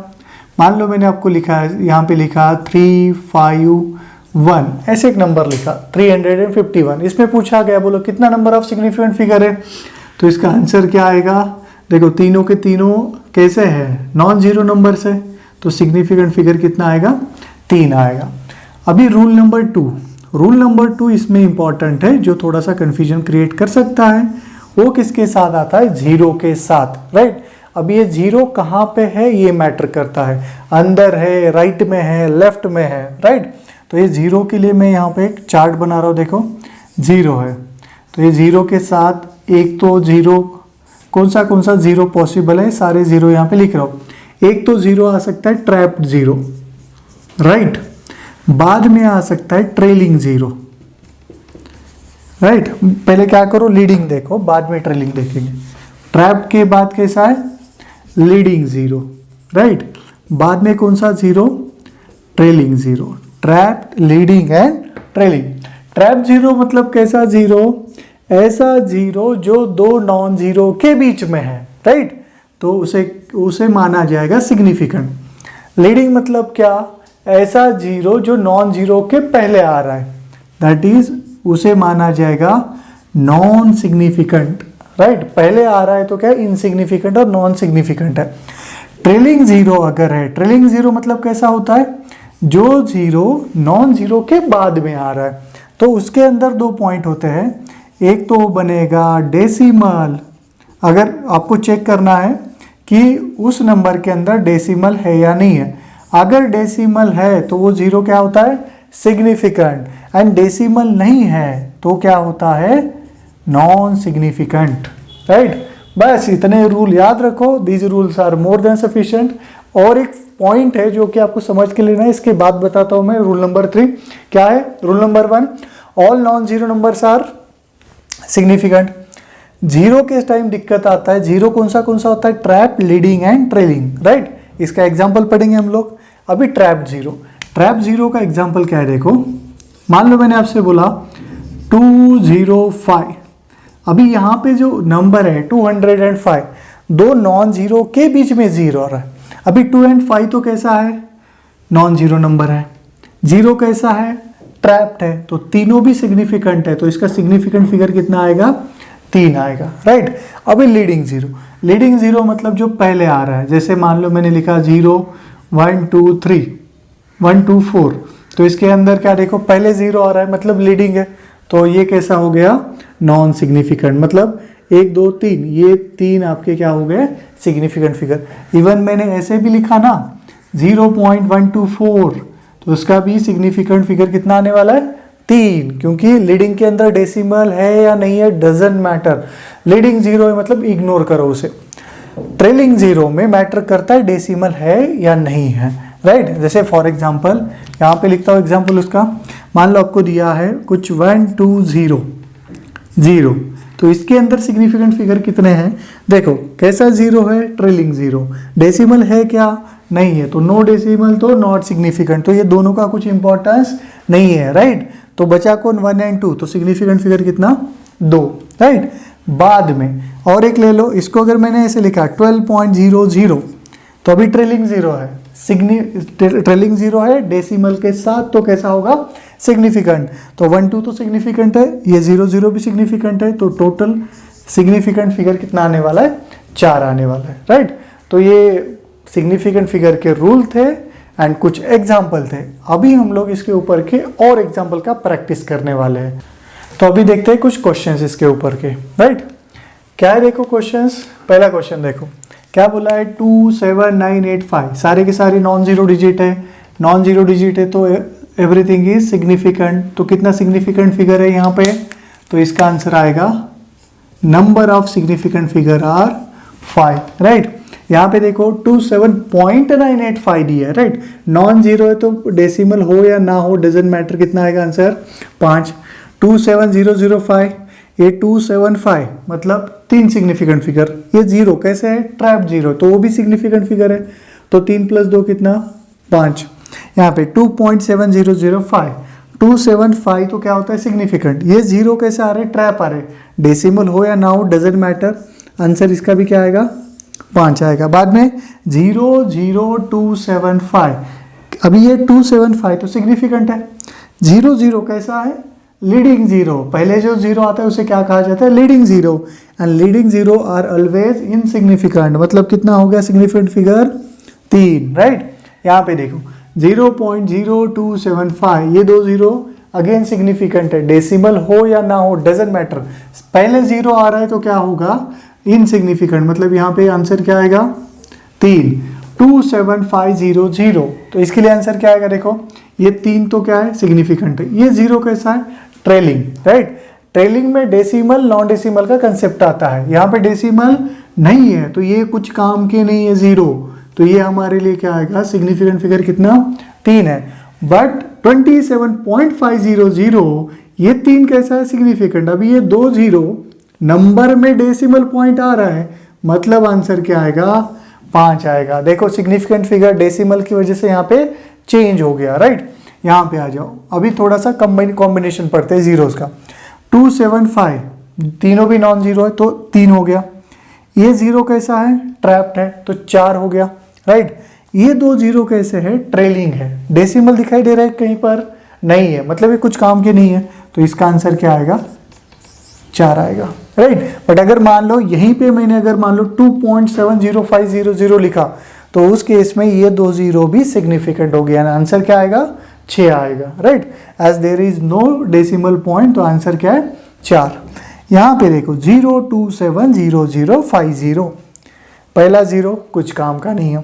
मान लो मैंने आपको लिखा है, यहाँ पे लिखा 3 5 1, ऐसे एक नंबर लिखा 351। इसमें पूछा गया बोलो कितना नंबर ऑफ सिग्निफिकेंट फिगर है, तो इसका आंसर क्या आएगा, देखो तीनों के तीनों कैसे है, नॉन जीरो नंबर से, तो सिग्निफिकेंट फिगर कितना आएगा, 3 आएगा। अभी रूल नंबर 2 इसमें इंपॉर्टेंट है, जो थोड़ा सा कंफ्यूजन क्रिएट कर सकता है। वो किसके साथ आता है, जीरो के साथ, राइट। अब ये जीरो कहाँ पे है ये मैटर करता है, अंदर है, राइट में है, लेफ्ट में है, राइट। तो ये जीरो के लिए मैं यहाँ पे एक चार्ट बना रहा हूँ, देखो जीरो है, तो ये जीरो के साथ एक तो जीरो कौन सा जीरो पॉसिबल है, सारे जीरो यहाँ पे लिख रहा हूँ। एक तो जीरो आ सकता है ट्रैप्ड जीरो, राइट। बाद में आ सकता है ट्रेलिंग जीरो, राइट। पहले क्या करो, लीडिंग देखो, बाद में ट्रेलिंग देखेंगे। ट्रैप्ड के बाद कैसा है, लीडिंग जीरो, राइट। बाद में कौन सा zero, trailing zero. Trapped, leading and trailing. Trapped zero मतलब कैसा जीरो, ऐसा जीरो जो 2 नॉन जीरो के बीच में है, राइट। तो उसे माना जाएगा सिग्निफिकेंट। लीडिंग मतलब क्या, ऐसा जीरो जो नॉन जीरो के पहले आ रहा है, दैट इज उसे माना जाएगा नॉन सिग्निफिकेंट, राइट। पहले आ रहा है तो क्या, इनसिग्निफिकेंट और नॉन सिग्निफिकेंट है। ट्रेलिंग जीरो अगर है, ट्रेलिंग जीरो मतलब कैसा होता है, जो जीरो नॉन जीरो के बाद में आ रहा है। तो उसके अंदर 2 पॉइंट होते हैं, एक तो बनेगा डेसिमल, अगर आपको चेक करना है कि उस नंबर के अंदर डेसिमल है या नहीं है। अगर डेसिमल है तो वो जीरो क्या होता है, सिग्निफिकेंट, एंड डेसिमल नहीं है तो क्या होता है, नॉन सिग्निफिकेंट, राइट। बस इतने रूल याद रखो, these rules are more than sufficient. और एक पॉइंट है जो कि आपको समझ के लेना है, इसके बाद बताता हूं मैं। रूल नंबर 3 क्या है, rule number 1, all non zero numbers are significant. Zero के टाइम दिक्कत आता है, जीरो कौन सा होता है, trap, leading and trailing, right. इसका एग्जांपल पढ़ेंगे हम लोग। अभी ट्रैप जीरो का एग्जाम्पल क्या है देखो, मान लो मैंने आपसे बोला 205, अभी यहाँ पे जो नंबर है 205, दो नॉन जीरो के बीच में जीरो आ रहा है। अभी 2 और 5 तो कैसा है, नॉन जीरो नंबर है, जीरो कैसा है, ट्रैप्ड है, तो तीनों भी सिग्निफिकेंट है, तो इसका सिग्निफिकेंट फिगर कितना आएगा, 3 आएगा, राइट। अभी लीडिंग जीरो मतलब जो पहले आ रहा है, जैसे मान लो मैंने लिखा 0 1 2 3 1 2 4, तो इसके अंदर क्या देखो पहले जीरो आ रहा है मतलब लीडिंग है, तो ये कैसा हो गया, नॉन सिग्निफिकेंट, मतलब 1 2 3, ये 3 आपके क्या हो गए, सिग्निफिकेंट फिगर। इवन मैंने ऐसे भी लिखा ना 0.124, तो उसका भी सिग्निफिकेंट फिगर कितना आने वाला है, 3, क्योंकि लीडिंग के अंदर डेसिमल है या नहीं है डजंट मैटर, लीडिंग जीरो है मतलब इग्नोर करो उसे। ट्रेलिंग जीरो में मैटर करता है डेसिमल है या नहीं है, राइट। जैसे फॉर एग्जांपल यहाँ पे लिखता हूँ एग्जांपल उसका, मान लो आपको दिया है कुछ 1 2 0 0, तो इसके अंदर सिग्निफिकेंट फिगर कितने हैं, देखो कैसा जीरो है, ट्रेलिंग जीरो, डेसिमल है क्या, नहीं है, तो नो डेसिमल तो नॉट सिग्निफिकेंट, तो ये दोनों का कुछ इंपॉर्टेंस नहीं है, राइट। तो बचा कौन 1 और 2, तो सिग्निफिकेंट फिगर कितना, 2, राइट। बाद में और एक ले लो, इसको अगर मैंने ऐसे लिखा 12.00, तो अभी ट्रेलिंग जीरो है, ट्रेलिंग जीरो है डेसिमल के साथ, तो कैसा होगा, सिग्निफिकेंट, तो 1 2 तो सिग्निफिकेंट है, ये 0 0 भी सिग्निफिकेंट है, तो टोटल सिग्निफिकेंट फिगर कितना आने वाला है, 4 आने वाला है, राइट। तो ये सिग्निफिकेंट फिगर के रूल थे एंड कुछ एग्जाम्पल थे। अभी हम लोग इसके ऊपर के और एग्जाम्पल का प्रैक्टिस करने वाले हैं, तो अभी देखते हैं कुछ क्वेश्चंस इसके ऊपर के, राइट। क्या है देखो क्वेश्चंस, पहला क्वेश्चन देखो क्या बोला है, 2 7 9 8 5, सारे के सारे नॉन जीरो डिजिट है, नॉन जीरो डिजिट है तो एवरीथिंग इज सिग्निफिकेंट, तो कितना सिग्निफिकेंट फिगर है यहाँ पे, तो इसका आंसर आएगा number of significant figure are 5, right. यहाँ पे देखो 27.985 दिया है, राइट, नॉन जीरो है तो डेसिमल हो या ना हो डजेंट मैटर, कितना आएगा आंसर 5। 27005, ये 275 मतलब 3 सिग्निफिकेंट फिगर, ये जीरो कैसे है, ट्रैप जीरो, तो वो भी सिग्निफिकेंट फिगर है, तो 3 + 2 कितना 5। यहाँ पे 2.7005, 275 तो क्या होता है सिग्निफिकेंट, ये जीरो कैसे आ रहे, ट्रैप आ रहे, डेसिमल हो या ना हो डजेंट मैटर, आंसर इसका भी क्या आएगा 5 आएगा। बाद में 00275, अभी ये 275 तो सिग्निफिकेंट है, 00 कैसा है, लीडिंग जीरो, पहले जो जीरो आता है उसे क्या कहा जाता है, leading zero, and leading zero are always insignificant, मतलब कितना हो गया सिग्निफिकेंट फिगर 3, राइट। यहाँ पे देखो 0.0275, ये 2 जीरो अगेन सिग्निफिकेंट है, डेसिमल हो या ना हो डजेंट मैटर, पहले जीरो आ रहा है तो क्या होगा इनसिग्निफिकेंट, मतलब यहाँ पे आंसर क्या आएगा 3। 27500, तो इसके लिए आंसर क्या आएगा देखो, ये 3 तो क्या है सिग्निफिकेंट है, ये जीरो कैसा है ट्रेलिंग, राइट। ट्रेलिंग में डेसिमल नॉन डेसिमल का कंसेप्ट आता है, यहाँ पे डेसिमल नहीं है तो ये कुछ काम के नहीं है जीरो, तो ये हमारे लिए क्या आएगा सिग्निफिकेंट फिगर कितना 3 है। बट 27.500, ये 3 कैसा है सिग्निफिकेंट, अभी ये 2 जीरो नंबर में डेसिमल पॉइंट आ रहा है, मतलब आंसर क्या आएगा 5 आएगा। देखो सिग्निफिकेंट फिगर डेसिमल की वजह से यहाँ पे चेंज हो गया, राइट। यहाँ पे आ जाओ, अभी थोड़ा सा कॉम्बिनेशन पढ़ते हैं जीरोस का। 275 तीनों भी नॉन जीरो है तो 3 हो गया, ये जीरो कैसा है ट्रैप्ड है तो 4 हो गया, राइट। ये 2 जीरो कैसे है ट्रेलिंग है, डेसिमल दिखाई दे रहा है कहीं पर नहीं है, मतलब ये कुछ काम के नहीं है, तो इसका आंसर क्या आएगा 4 आएगा, राइट। बट अगर मान लो यहीं पे मैंने अगर मान लो 2.70500 लिखा तो उस केस में ये 2 जीरो भी सिग्निफिकेंट हो गया, आंसर क्या आएगा 6 आएगा, right. As there is no decimal point तो आंसर क्या है 4। यहाँ पे देखो 0270050, पहला जीरो कुछ काम का नहीं है,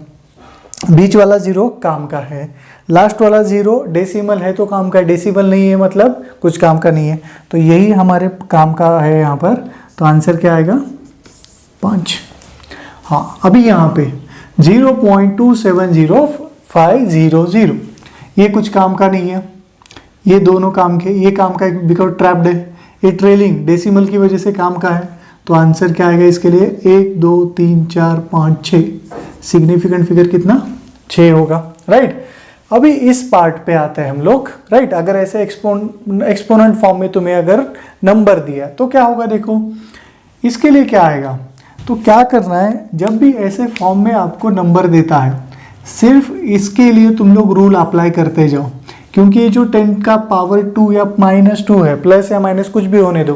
बीच वाला जीरो काम का है, लास्ट वाला जीरो डेसिमल है तो काम का है, डेसिमल नहीं है मतलब कुछ काम का नहीं है, तो यही हमारे काम का है यहाँ पर, तो आंसर क्या आएगा 5। हाँ, अभी यहाँ पे 0.270500, ये कुछ काम का नहीं है, ये दोनों काम के, ये काम का बिकॉज ट्रैप्ड है, ये ट्रेलिंग डेसिमल की वजह से काम का है, तो आंसर क्या आएगा इसके लिए 1 2 3 4 5 6, सिग्निफिकेंट फिगर कितना 6 होगा, राइट। अभी इस पार्ट पे आते हैं हम लोग, राइट। अगर ऐसे एक्सपोनेंट फॉर्म में तुम्हें अगर नंबर दिया तो क्या होगा, देखो इसके लिए क्या आएगा। तो क्या करना है, जब भी ऐसे फॉर्म में आपको नंबर देता है, सिर्फ इसके लिए तुम लोग रूल अप्लाई करते जाओ, क्योंकि ये जो 10 का पावर 2 या -2 है, प्लस या माइनस कुछ भी होने दो,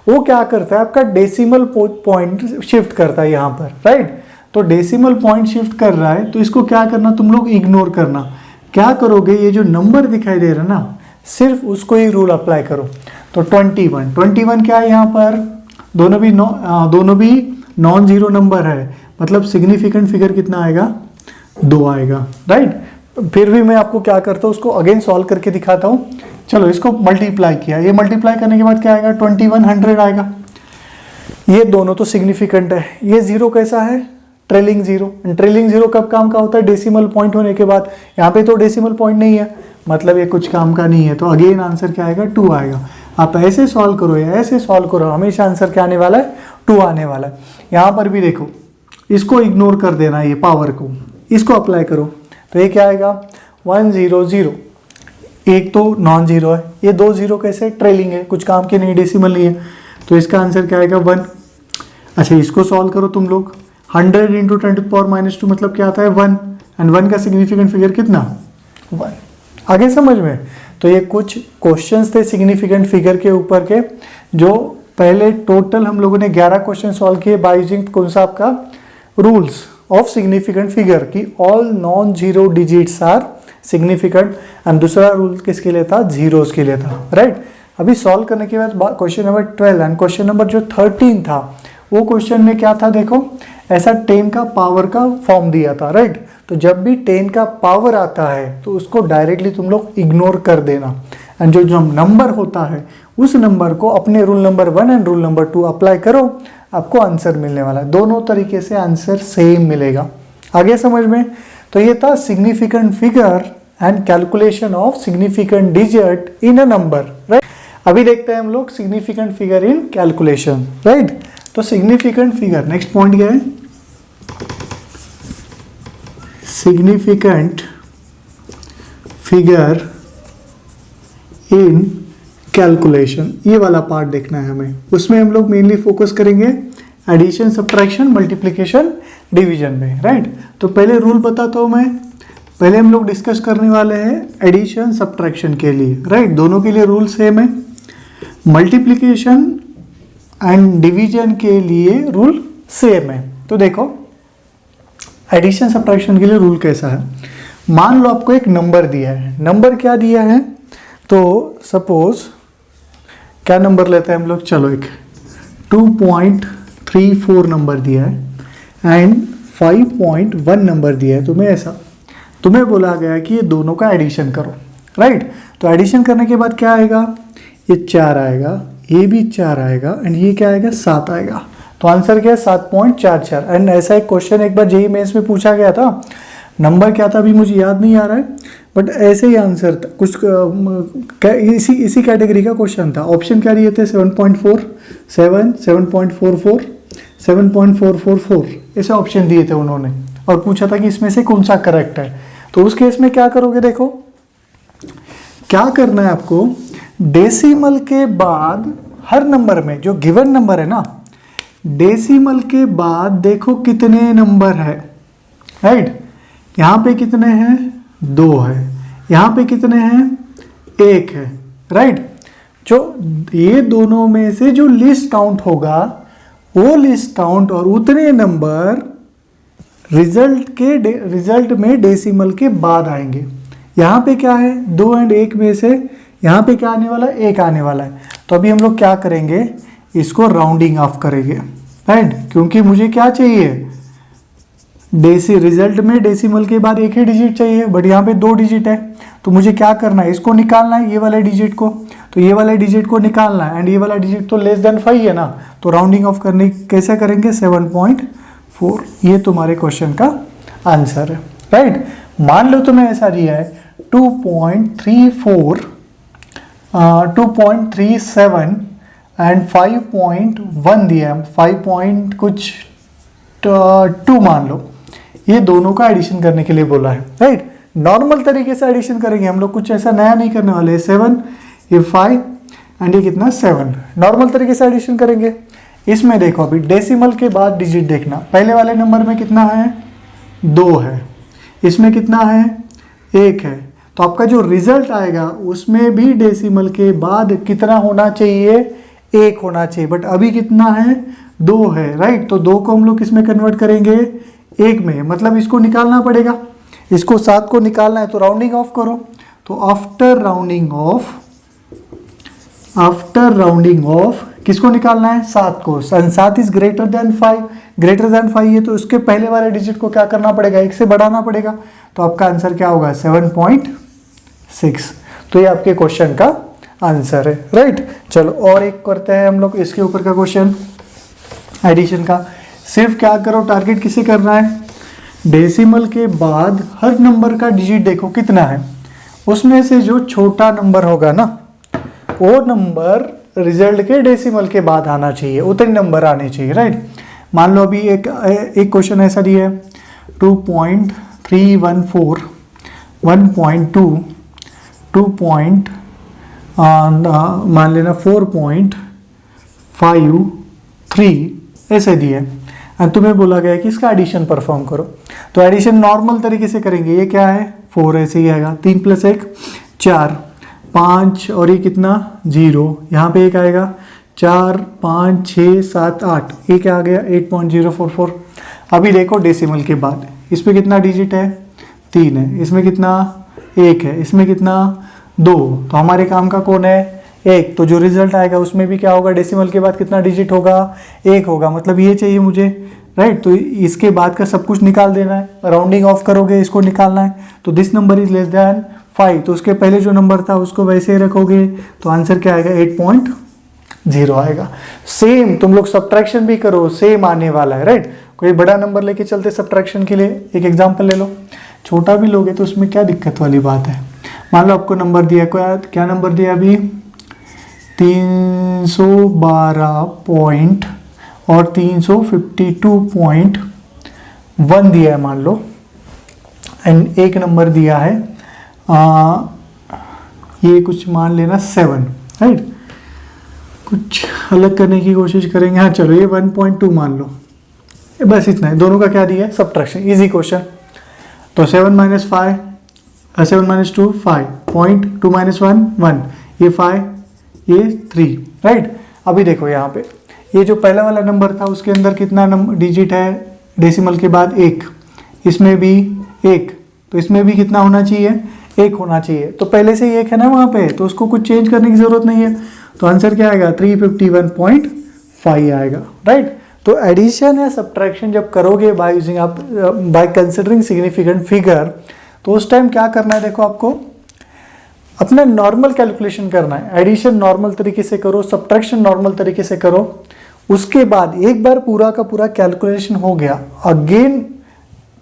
वो क्या करता है, आपका डेसिमल पॉइंट शिफ्ट करता है यहाँ पर, राइट। तो डेसिमल पॉइंट शिफ्ट कर रहा है, तो इसको क्या करना, तुम लोग इग्नोर करना। क्या करोगे, ये जो नंबर दिखाई दे रहा है ना, सिर्फ उसको ही रूल अप्लाई करो। तो 21 क्या है यहाँ पर, दोनों भी नॉन जीरो नंबर है, मतलब सिग्निफिकेंट फिगर कितना आएगा, 2 आएगा, राइट। फिर भी मैं आपको क्या करता हूँ, उसको अगेन सॉल्व करके दिखाता हूँ। चलो इसको मल्टीप्लाई किया, ये मल्टीप्लाई करने के बाद क्या आएगा, 2100 आएगा। ये दोनों तो सिग्निफिकेंट है। ये जीरो कैसा है, ट्रेलिंग जीरो। ट्रेलिंग जीरो कब काम का होता है, डेसिमल पॉइंट होने के बाद। यहाँ पे तो डेसिमल पॉइंट नहीं है, मतलब ये कुछ काम का नहीं है। तो अगेन आंसर क्या आएगा, 2 आएगा। आप ऐसे सॉल्व करो या ऐसे सॉल्व करो, हमेशा आंसर क्या आने वाला है, 2 आने वाला है। यहाँ पर भी देखो, इसको इग्नोर कर देना, ये पावर को, इसको अप्लाई करो, तो ये क्या आएगा, 100। एक तो नॉन जीरो है, ये 2 जीरो कैसे, ट्रेलिंग है, कुछ काम के नहीं, डेसिमल नहीं है, तो इसका आंसर क्या आएगा, 1। अच्छा इसको सॉल्व करो तुम लोग, 100 × 10⁻² मतलब क्या आता है, 1, एंड 1 का सिग्निफिकेंट फिगर कितना, 1। आगे समझ में। तो ये कुछ क्वेश्चंस थे सिग्निफिकेंट फिगर के ऊपर के, जो पहले टोटल हम लोगों ने 11 क्वेश्चन सॉल्व किए बाय यूजिंग कौन सा आपका, रूल्स ऑफ सिग्निफिकेंट फिगर की all non zero digits are significant, and दूसरा रूल किसके लिए था, जीरोस के लिए था, राइट। अभी सॉल्व करने के बाद question number 12 and question number जो 13 था, वो क्वेश्चन में क्या था, देखो ऐसा 10 का पावर का फॉर्म दिया था, राइट। तो जब भी 10 का पावर आता है तो उसको डायरेक्टली तुम लोग इग्नोर कर देना, एंड जो नंबर होता है उस नंबर को अपने rule number 1 and rule number 2 apply करो, आपको आंसर मिलने वाला है। दोनों तरीके से आंसर सेम मिलेगा। आगे समझ में। तो ये था significant figure and calculation of significant digit in a number, right. अभी देखते हैं हम लोग significant figure in calculation, right. तो सिग्निफिकेंट फिगर, नेक्स्ट पॉइंट क्या है, सिग्निफिकेंट फिगर इन कैलकुलेशन, ये वाला पार्ट देखना है हमें। उसमें हम लोग मेनली फोकस करेंगे एडिशन, सब्ट्रैक्शन, मल्टीप्लिकेशन, डिवीजन में, राइट। तो पहले रूल बताता हूँ मैं। पहले हम लोग डिस्कस करने वाले हैं एडिशन सब्ट्रैक्शन के लिए, राइट। दोनों के लिए रूल सेम है। मल्टीप्लिकेशन एंड डिवीजन के लिए रूल सेम है। तो देखो एडिशन सब्ट्रैक्शन के लिए रूल कैसा है, मान लो आपको एक नंबर दिया है। नंबर क्या दिया है, तो सपोज क्या नंबर लेते हैं हम लोग, चलो एक 2.34 नंबर दिया है एंड 5.1 नंबर दिया है। तुम्हें ऐसा तुम्हें बोला गया कि ये दोनों का एडिशन करो, राइट। तो एडिशन करने के बाद क्या आएगा, ये 4 आएगा, ये भी 4 आएगा, एंड ये क्या आएगा, 7 आएगा। तो आंसर क्या है, 7.44। एंड ऐसा एक क्वेश्चन एक बार जेईई मेंस में पूछा गया था, नंबर क्या था अभी मुझे याद नहीं आ रहा है, बट ऐसे ही आंसर था कुछ, इसी कैटेगरी का क्वेश्चन था। ऑप्शन क्या दिए थे, 7.4, 7, 7.44, 7.444, ऐसे ऑप्शन दिए थे उन्होंने, और पूछा था कि इसमें से कौन सा करेक्ट है। तो उस केस में क्या करोगे, देखो क्या करना है आपको, डेसिमल के बाद हर नंबर में, जो गिवन नंबर है ना, डेसिमल के बाद देखो कितने नंबर है, राइट। यहाँ पे कितने हैं, 2 है, यहाँ पे कितने हैं, 1 है, राइट। जो ये दोनों में से जो लिस्ट काउंट होगा, वो लिस्ट काउंट और उतने नंबर रिजल्ट में डेसिमल के बाद आएंगे। यहाँ पे क्या है, 2 एंड 1 में से यहाँ पे क्या आने वाला है, 1 आने वाला है। तो अभी हम लोग क्या करेंगे, इसको राउंडिंग ऑफ करेंगे, राइट। क्योंकि मुझे क्या चाहिए, रिजल्ट में डेसिमल के बाद 1 ही डिजिट चाहिए, बट यहाँ पे 2 डिजिट है। तो मुझे क्या करना है, इसको निकालना है, ये वाले डिजिट को, तो ये वाले डिजिट को निकालना है, एंड ये वाला डिजिट तो लेस देन 5 है ना। तो राउंडिंग ऑफ करने कैसे करेंगे, 7.4, ये तुम्हारे क्वेश्चन का आंसर है, राइट। मान लो तुम्हें ऐसा दिया है 2.34, 2.37 एंड 5.1 दिया है, 5 कुछ 2 मान लो, ये दोनों का एडिशन करने के लिए बोला है, राइट। नॉर्मल तरीके से एडिशन करेंगे हम लोग, कुछ ऐसा नया नहीं करने वाले। 7 ये 5 एंड ये कितना 7, नॉर्मल तरीके से एडिशन करेंगे। इसमें देखो अभी डेसिमल के बाद डिजिट देखना, पहले वाले नंबर में कितना है 2 है, इसमें कितना है 1 है, तो आपका जो रिजल्ट आएगा उसमें भी डेसिमल के बाद कितना होना चाहिए 1 होना चाहिए, बट अभी कितना है 2 है, राइट। तो 2 को हम लोग किस में कन्वर्ट करेंगे 1 में, मतलब इसको निकालना पड़ेगा, इसको 7 को निकालना है तो राउंडिंग ऑफ करो। तो आफ्टर राउंडिंग ऑफ किसको निकालना है 7 को, 7 इज ग्रेटर देन 5 है तो उसके पहले वाले डिजिट को क्या करना पड़ेगा 1 से बढ़ाना पड़ेगा, तो आपका आंसर क्या होगा 7.6। तो ये आपके क्वेश्चन का आंसर है, राइट। चलो और एक करते हैं हम लोग इसके ऊपर का क्वेश्चन एडिशन का। सिर्फ क्या करो, टारगेट किसे करना है, डेसिमल के बाद हर नंबर का डिजिट देखो कितना है, उसमें से जो छोटा नंबर होगा ना वो नंबर रिजल्ट के डेसिमल के बाद आना चाहिए, उतने नंबर आने चाहिए, राइट। मान लो अभी एक क्वेश्चन ऐसा दिया है 2.314 1.2 मान लेना 4.53 ऐसे दिए और तुम्हें बोला गया है कि इसका एडिशन परफॉर्म करो। तो एडिशन नॉर्मल तरीके से करेंगे, ये क्या है 4 ऐसे ही आएगा, 3 + 1 4 5 और ये कितना 0, यहाँ पे एक आएगा 4 5 6 7 8, ये क्या आ गया 8.044। अभी देखो डेसिमल के बाद इसमें कितना डिजिट है 3 है, इसमें कितना 1 है, इसमें कितना 2, तो हमारे काम का कौन है 1, तो जो रिजल्ट आएगा उसमें भी क्या होगा डेसिमल के बाद कितना डिजिट होगा 1 होगा, मतलब ये चाहिए मुझे, राइट। तो इसके बाद का सब कुछ निकाल देना है, राउंडिंग ऑफ करोगे इसको निकालना है, तो this number is less than 5, तो उसके पहले जो नंबर था उसको वैसे ही रखोगे, तो आंसर क्या आएगा 8.0 आएगा। सेम तुम लोग सब्ट्रैक्शन भी करो, सेम आने वाला है, राइट। कोई बड़ा नंबर लेके चलते सब्ट्रैक्शन के लिए, एक एग्जांपल ले लो, छोटा भी लोगे तो उसमें क्या दिक्कत वाली बात है। मान लो आपको नंबर दिया, क्या नंबर दिया अभी 312 पॉइंट और 352.1 दिया है मान लो, एंड एक नंबर दिया है ये कुछ मान लेना 7, राइट। कुछ अलग करने की कोशिश करेंगे, हाँ चलो ये 1.2 मान लो, बस इतना है, दोनों का क्या दिया है सब्ट्रैक्शन, इजी क्वेश्चन। तो 7 - 5 7 - 2 5 0.2 - 1 1, ये 5 ये 3, राइट। अभी देखो यहाँ पे ये जो पहला वाला नंबर था उसके अंदर कितना नंबर डिजिट है डेसिमल के बाद 1, इसमें भी 1, तो इसमें भी कितना होना चाहिए 1 होना चाहिए, तो पहले से ही 1 है ना वहाँ पे, तो उसको कुछ चेंज करने की जरूरत नहीं है, तो आंसर क्या आएगा 351.5 आएगा, राइट। तो एडिशन या सब्ट्रैक्शन जब करोगे बाय कंसिडरिंग सिग्निफिकेंट फिगर, तो उस टाइम क्या करना है, देखो आपको अपना नॉर्मल कैलकुलेशन करना है, एडिशन नॉर्मल तरीके से करो, सब्ट्रैक्शन नॉर्मल तरीके से करो, उसके बाद एक बार पूरा का पूरा कैलकुलेशन हो गया, अगेन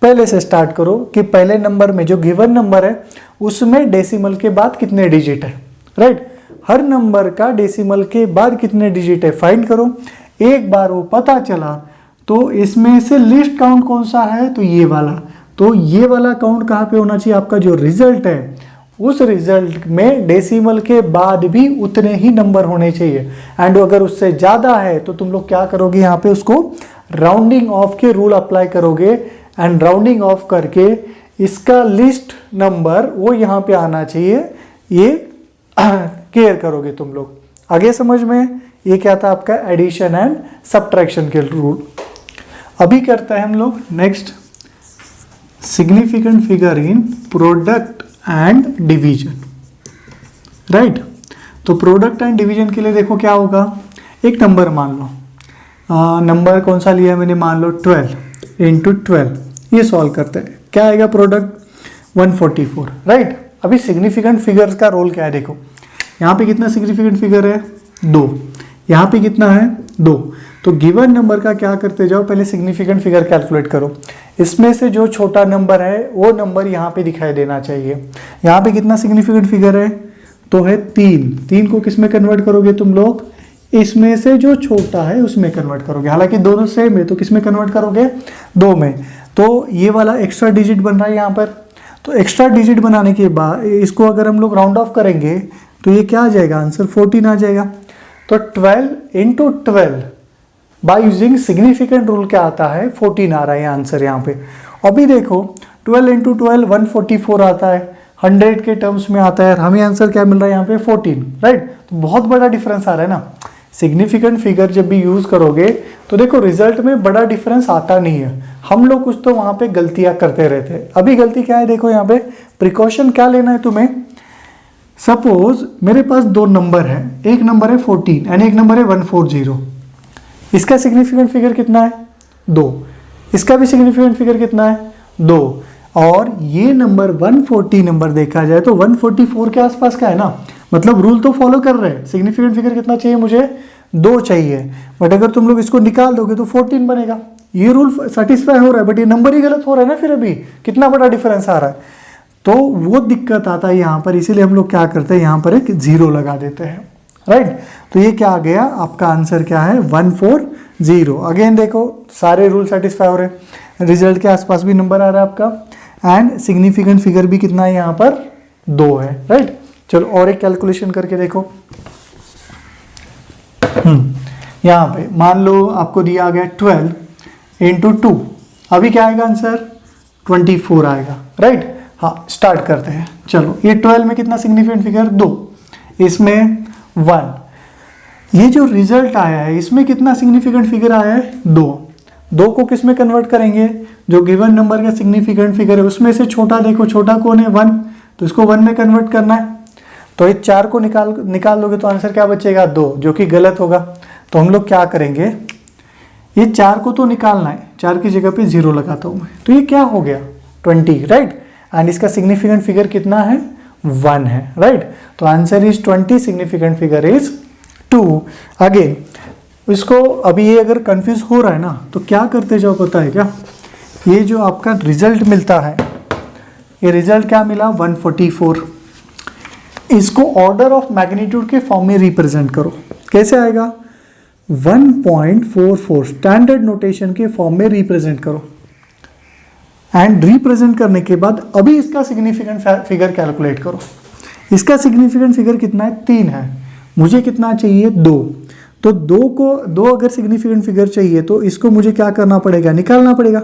पहले से स्टार्ट करो कि पहले नंबर में जो गिवन नंबर है उसमें डेसिमल के बाद कितने डिजिट है, राइट। हर नंबर का डेसिमल के बाद कितने डिजिट है फाइंड करो, एक बार वो पता चला तो इसमें से लिस्ट काउंट कौन सा है, तो ये वाला, तो ये वाला काउंट कहाँ पे होना चाहिए, आपका जो रिजल्ट है उस रिजल्ट में डेसिमल के बाद भी उतने ही नंबर होने चाहिए, एंड अगर उससे ज़्यादा है तो तुम लोग क्या करोगे यहाँ पे उसको राउंडिंग ऑफ के रूल अप्लाई करोगे, एंड राउंडिंग ऑफ करके इसका लिस्ट नंबर वो यहाँ पे आना चाहिए, ये केयर करोगे तुम लोग। आगे समझ में, ये क्या था आपका एडिशन एंड सब्ट्रैक्शन के रूल। अभी करते हैं हम लोग next significant figure in product and division, right. तो प्रोडक्ट एंड डिवीजन के लिए देखो क्या होगा, एक नंबर मान लो, नंबर कौन सा लिया मैंने, मान लो 12 × 12, ये सॉल्व करते हैं, क्या आएगा प्रोडक्ट 144, राइट। अभी सिग्निफिकेंट फिगर्स का रोल क्या है, देखो यहाँ पे कितना सिग्निफिकेंट फिगर है 2, यहाँ पे कितना है 2, तो गिवन नंबर का क्या करते जाओ, पहले सिग्निफिकेंट फिगर कैलकुलेट करो, इसमें से जो छोटा नंबर है वो नंबर यहाँ पे दिखाई देना चाहिए। यहाँ पे कितना सिग्निफिकेंट फिगर है, तो है 3 को किस में कन्वर्ट करोगे तुम लोग, इसमें से जो छोटा है उसमें कन्वर्ट करोगे, हालांकि दोनों सेम है तो किस में कन्वर्ट करोगे 2 में, तो ये वाला एक्स्ट्रा डिजिट बन रहा है यहाँ पर, तो एक्स्ट्रा डिजिट बनाने के बाद इसको अगर हम लोग राउंड ऑफ करेंगे तो ये क्या आ जाएगा, आंसर 14 आ जाएगा। तो 12 into 12 by using significant rule क्या आता है, 14 आ रहा है आंसर यहाँ पे। अभी देखो 12 इंटू 12 144 आता है, 100 के टर्म्स में आता है, हमें आंसर क्या मिल रहा है यहाँ पे 14, राइट। तो बहुत बड़ा डिफरेंस आ रहा है ना। सिग्निफिकेंट फिगर जब भी यूज करोगे तो देखो रिजल्ट में बड़ा डिफरेंस आता नहीं है, हम लोग कुछ तो वहां पे गलतियां करते रहते हैं। अभी गलती क्या है देखो यहाँ पे, प्रिकॉशन क्या लेना है तुम्हें। सपोज मेरे पास दो नंबर है, एक नंबर है 14 एंड एक नंबर है 140। इसका सिग्निफिकेंट फिगर कितना है 2, इसका भी सिग्निफिकेंट फिगर कितना है 2, और ये नंबर 140 नंबर देखा जाए तो 144 के आसपास का है ना, मतलब रूल तो फॉलो कर रहे हैं। सिग्निफिकेंट फिगर कितना चाहिए मुझे, 2 चाहिए, बट अगर तुम लोग इसको निकाल दोगे तो 14 बनेगा। ये रूल सेटिस्फाई हो रहा है, बट ये नंबर ही गलत हो रहा है ना, फिर अभी कितना बड़ा डिफरेंस आ रहा है, तो वो दिक्कत आता है यहाँ पर। इसीलिए हम लोग क्या करते हैं, यहाँ पर एक 0 लगा देते हैं, राइट। तो ये क्या आ गया, आपका आंसर क्या है 140। अगेन देखो सारे रूल सेटिस्फाई हो रहे हैं, रिजल्ट के आसपास भी नंबर आ रहा है आपका, एंड सिग्निफिकेंट फिगर भी कितना है यहाँ पर 2 है, राइट। चलो और एक कैलकुलेशन करके देखो। यहाँ पे मान लो आपको दिया गया 12 इंटू 2, अभी क्या आएगा आंसर 24 आएगा, राइट। हाँ स्टार्ट करते हैं। चलो ये 12 में कितना सिग्निफिकेंट फिगर 2, इसमें 1, ये जो रिजल्ट आया है इसमें कितना सिग्निफिकेंट फिगर आया है 2 को किस में कन्वर्ट करेंगे, जो गिवन नंबर का सिग्निफिकेंट फिगर है उसमें से छोटा देखो, छोटा कौन है 1, तो इसको 1 में कन्वर्ट करना है। तो ये 4 को निकाल लोगे तो आंसर क्या बचेगा 2, जो कि गलत होगा। तो हम लोग क्या करेंगे, ये 4 को तो निकालना है, 4 की जगह पे 0 लगाता हूँ मैं, तो ये क्या हो गया 20, राइट। एंड इसका सिग्निफिकेंट फिगर कितना है 1 है, राइट। तो answer is 20, significant figure is 2। Again इसको अभी ये अगर कंफ्यूज हो रहा है ना तो क्या करते जाओ पता है क्या, ये जो आपका रिजल्ट मिलता है, ये रिजल्ट क्या मिला 144, इसको ऑर्डर ऑफ मैग्नीट्यूड के फॉर्म में रिप्रेजेंट करो। कैसे आएगा 1.44 स्टैंडर्ड नोटेशन के फॉर्म में रिप्रेजेंट करो, एंड रिप्रेजेंट करने के बाद अभी इसका सिग्निफिकेंट फिगर कैलकुलेट करो। इसका सिग्निफिकेंट फिगर कितना है 3 है, मुझे कितना चाहिए 2, तो 2 अगर सिग्निफिकेंट फिगर चाहिए तो इसको मुझे क्या करना पड़ेगा, निकालना पड़ेगा।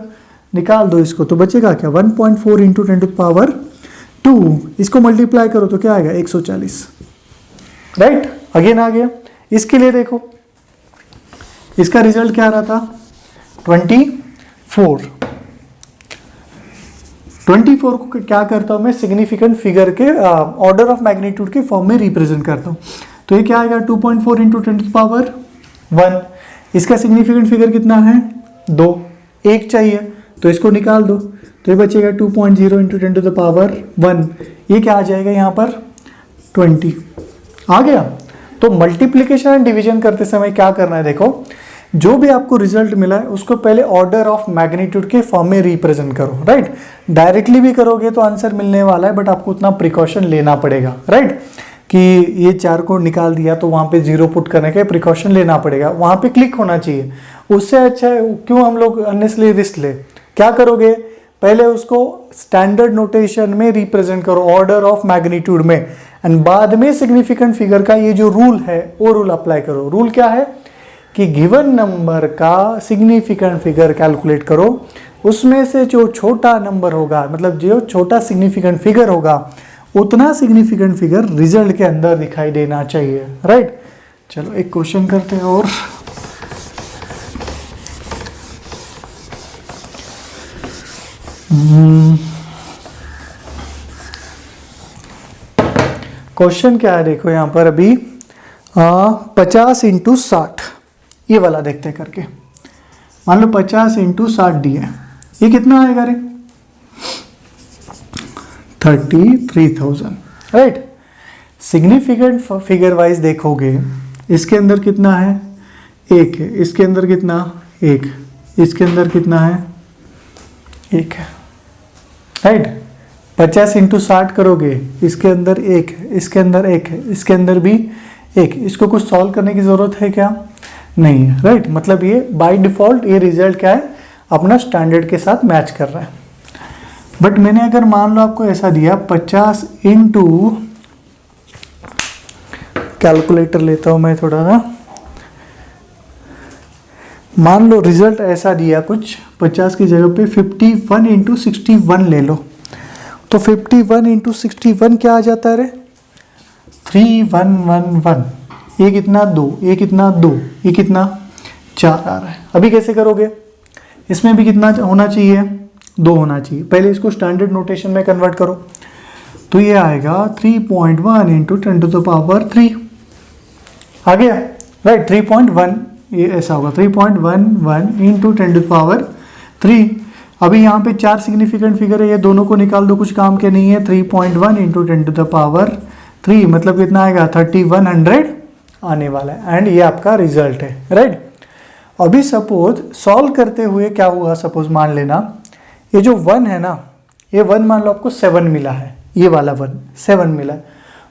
निकाल दो इसको, तो बचेगा क्या 1.4 इंटू 10 टू पावर 2, इसको मल्टीप्लाई करो तो क्या आएगा 140, राइट। अगेन आ गया। इसके लिए देखो इसका रिजल्ट क्या आ रहा था 24 को क्या करता हूं मैं, सिग्निफिकेंट फिगर के ऑर्डर ऑफ मैग्नीट्यूड के फॉर्म में रिप्रेजेंट करता हूं। तो ये क्या आएगा 2.4 इंटू 10 टू पावर 1, इसका सिग्निफिकेंट फिगर कितना है 2, 1 चाहिए तो इसको निकाल दो, तो ये बचेगा 2.0 इंटू 10 टू द पावर 1, ये क्या आ जाएगा यहाँ पर 20 आ गया। तो मल्टीप्लिकेशन एंड डिवीजन करते समय क्या करना है, देखो जो भी आपको रिजल्ट मिला है उसको पहले ऑर्डर ऑफ मैग्नीट्यूड के फॉर्म में रिप्रेजेंट करो, राइट। डायरेक्टली भी करोगे तो आंसर मिलने वाला है, बट आपको उतना प्रिकॉशन लेना पड़ेगा, राइट, कि ये 4 को निकाल दिया तो वहाँ पे 0 पुट करने का प्रिकॉशन लेना पड़ेगा, वहाँ पे क्लिक होना चाहिए। उससे अच्छा है क्यों हम लोग अननेसेसरी रिस्क ले, क्या करोगे पहले उसको स्टैंडर्ड नोटेशन में रिप्रेजेंट करो ऑर्डर ऑफ मैग्नीट्यूड में, एंड बाद में सिग्निफिकेंट फिगर का ये जो रूल है वो रूल अप्लाई करो। रूल क्या है कि गिवन नंबर का सिग्निफिकेंट फिगर कैलकुलेट करो, उसमें से जो छोटा नंबर होगा, मतलब जो छोटा सिग्निफिकेंट फिगर होगा उतना सिग्निफिकेंट फिगर रिजल्ट के अंदर दिखाई देना चाहिए, राइट। चलो एक क्वेश्चन करते हैं और क्वेश्चन क्या है देखो यहाँ पर अभी 50 इंटू 60, ये वाला देखते हैं करके। मान लो 50 इंटू 60 डी है, ये कितना आएगा रे 33,000, राइट। सिग्निफिकेंट फिगर वाइज देखोगे इसके अंदर कितना है 1 है, इसके अंदर कितना 1, इसके अंदर कितना है 1 है, राइट। 50 इंटू 60 करोगे इसके अंदर 1 है, इसके अंदर 1 है, इसके अंदर भी 1, इसको कुछ सॉल्व करने की जरूरत है क्या, नहीं है, राइट। मतलब ये बाय डिफॉल्ट ये रिजल्ट क्या है अपना स्टैंडर्ड के साथ मैच कर रहा है। बट मैंने अगर मान लो आपको ऐसा दिया 50 इंटू, कैलकुलेटर लेता हूं मैं थोड़ा सा, मान लो रिजल्ट ऐसा दिया कुछ 50 की जगह पे 51 इंटू 61 ले लो, तो 51 इंटू 61 क्या आ जाता है रे? 3111। ये कितना 2, ये कितना 2, ये कितना 4 आ रहा है। अभी कैसे करोगे? इसमें भी कितना होना चाहिए? 2 होना चाहिए। पहले इसको स्टैंडर्ड नोटेशन में कन्वर्ट करो, तो ये आएगा 3.1 इंटू 10 टू द पावर 3 आ गया, राइट। 3.1 ये ऐसा होगा 3.11 इंटू 10 टू द पावर 3। अभी यहाँ पे 4 सिग्निफिकेंट फिगर है, ये दोनों को निकाल दो, कुछ काम के नहीं है। 3.1 इंटू 10 टू द पावर 3 मतलब कितना आएगा? 3100 आने वाला है। एंड ये आपका रिजल्ट है, राइट। अभी सपोज सॉल्व करते हुए क्या हुआ, सपोज मान लेना ये जो 1 है ना, ये 1 मान लो आपको 7 मिला है, ये वाला 1 7 मिला है।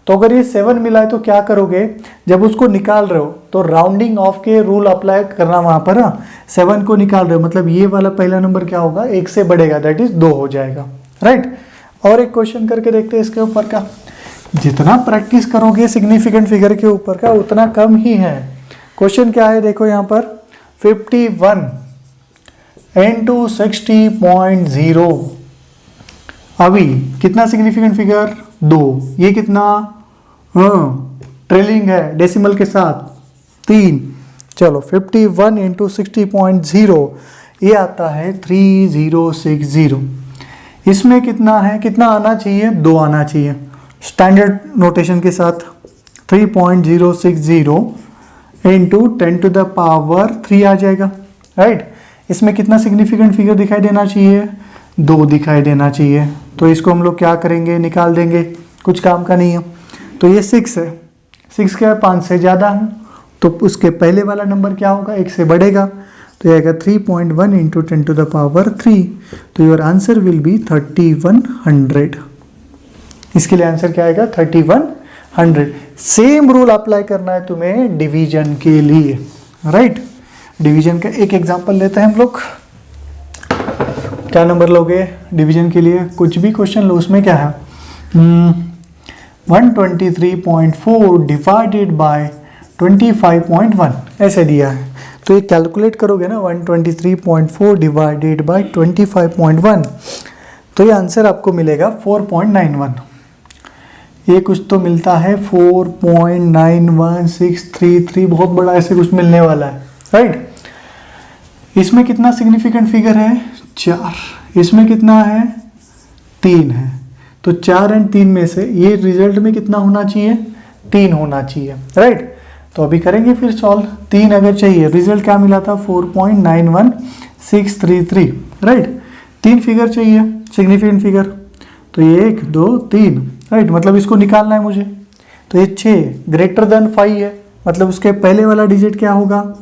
तो अगर ये 7 मिला है तो क्या करोगे? जब उसको निकाल रहे हो तो राउंडिंग ऑफ के रूल अप्लाई करना वहां पर। 7 को निकाल रहे हो मतलब ये वाला पहला नंबर क्या होगा? 1 से बढ़ेगा, दैट इज 2 हो जाएगा, राइट। और एक क्वेश्चन करके देखते हैं इसके ऊपर का। जितना प्रैक्टिस करोगे सिग्निफिकेंट फिगर के ऊपर का उतना कम ही है। क्वेश्चन क्या है देखो यहाँ पर, 51 इंटू 60.0। अभी कितना सिग्निफिकेंट फिगर? 2। ये कितना? ट्रेलिंग है डेसिमल के साथ 3। चलो 51 इंटू 60.0 ये आता है 3060। इसमें कितना है, कितना आना चाहिए? 2 आना चाहिए स्टैंडर्ड नोटेशन के साथ। 3.060 इंटू 10 टू द पावर 3 आ जाएगा, राइट। इसमें कितना सिग्निफिकेंट फिगर दिखाई देना चाहिए? 2 दिखाई देना चाहिए। तो इसको हम लोग क्या करेंगे? निकाल देंगे, कुछ काम का नहीं है। तो ये 6 है, 6 क्या है? 5 से ज़्यादा है, तो उसके पहले वाला नंबर क्या होगा? 1 से बढ़ेगा, तो ये आएगा 3.1 इंटू 10 टू द पावर 3। तो योर आंसर विल बी 3100। इसके लिए आंसर क्या आएगा? 3100। सेम रूल अप्लाई करना है तुम्हें डिवीजन के लिए, राइट। डिवीजन का एक एग्जांपल लेते हैं हम लोग। क्या नंबर लोगे डिवीजन के लिए? कुछ भी क्वेश्चन लो, उसमें क्या है? 123.4 डिवाइडेड बाय 25.1 ऐसे दिया है। तो ये कैलकुलेट करोगे ना, 123.4 डिवाइडेड बाय 25.1, तो ये आंसर आपको मिलेगा 4.91। ये कुछ तो मिलता है 4.91633, बहुत बड़ा ऐसे कुछ मिलने वाला है, राइट। इसमें कितना सिग्निफिकेंट फिगर है? 4। इसमें कितना है? 3 है। तो 4 और 3 में से ये रिजल्ट में कितना होना चाहिए? 3 होना चाहिए, राइट। तो अभी करेंगे फिर सॉल्व। 3 अगर चाहिए, रिजल्ट क्या मिला था? 4.91633, राइट। 3 फिगर चाहिए सिग्निफिकेंट फिगर, तो ये 1 2 3, राइट। मतलब इसको निकालना है मुझे। तो ये 6 ग्रेटर देन 5 है, मतलब उसके पहले वाला डिजिट क्या होगा?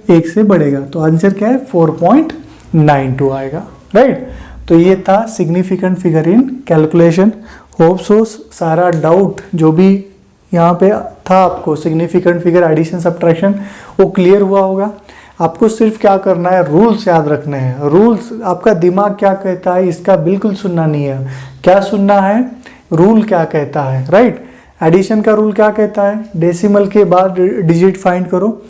1 से बढ़ेगा, तो आंसर क्या है? 4.92 आएगा, राइट। तो ये था significant figure in calculation. Hope so सारा डाउट जो भी यहाँ पे था आपको सिग्निफिकेंट फिगर एडिशन सब्ट्रैक्शन वो क्लियर हुआ होगा। आपको सिर्फ क्या करना है? रूल्स याद रखने हैं। रूल्स, आपका दिमाग क्या कहता है इसका बिल्कुल सुनना नहीं है। क्या सुनना है? रूल क्या कहता है, राइट। एडिशन का रूल क्या कहता है? डेसिमल के बाद डिजिट फाइंड करो,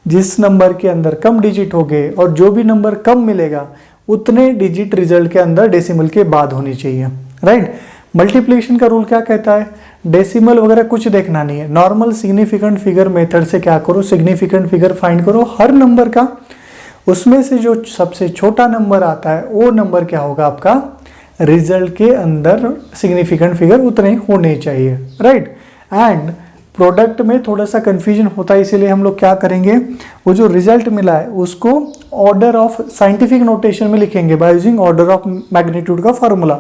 जिस नंबर के अंदर कम डिजिट हो गए और जो भी नंबर कम मिलेगा उतने डिजिट रिजल्ट के अंदर डेसिमल के बाद होनी चाहिए, राइट। मल्टीप्लिकेशन का रूल क्या कहता है? डेसिमल वगैरह कुछ देखना नहीं है, नॉर्मल सिग्निफिकेंट फिगर मेथड से क्या करो? सिग्निफिकेंट फिगर फाइंड करो हर नंबर का, उसमें से जो सबसे छोटा नंबर आता है वो नंबर क्या होगा आपका? रिजल्ट के अंदर सिग्निफिकेंट फिगर उतने होने चाहिए, राइट। एंड प्रोडक्ट में थोड़ा सा कंफ्यूजन होता है, इसीलिए हम लोग क्या करेंगे? वो जो रिजल्ट मिला है उसको ऑर्डर ऑफ साइंटिफिक नोटेशन में लिखेंगे by using order of magnitude का फॉर्मूला,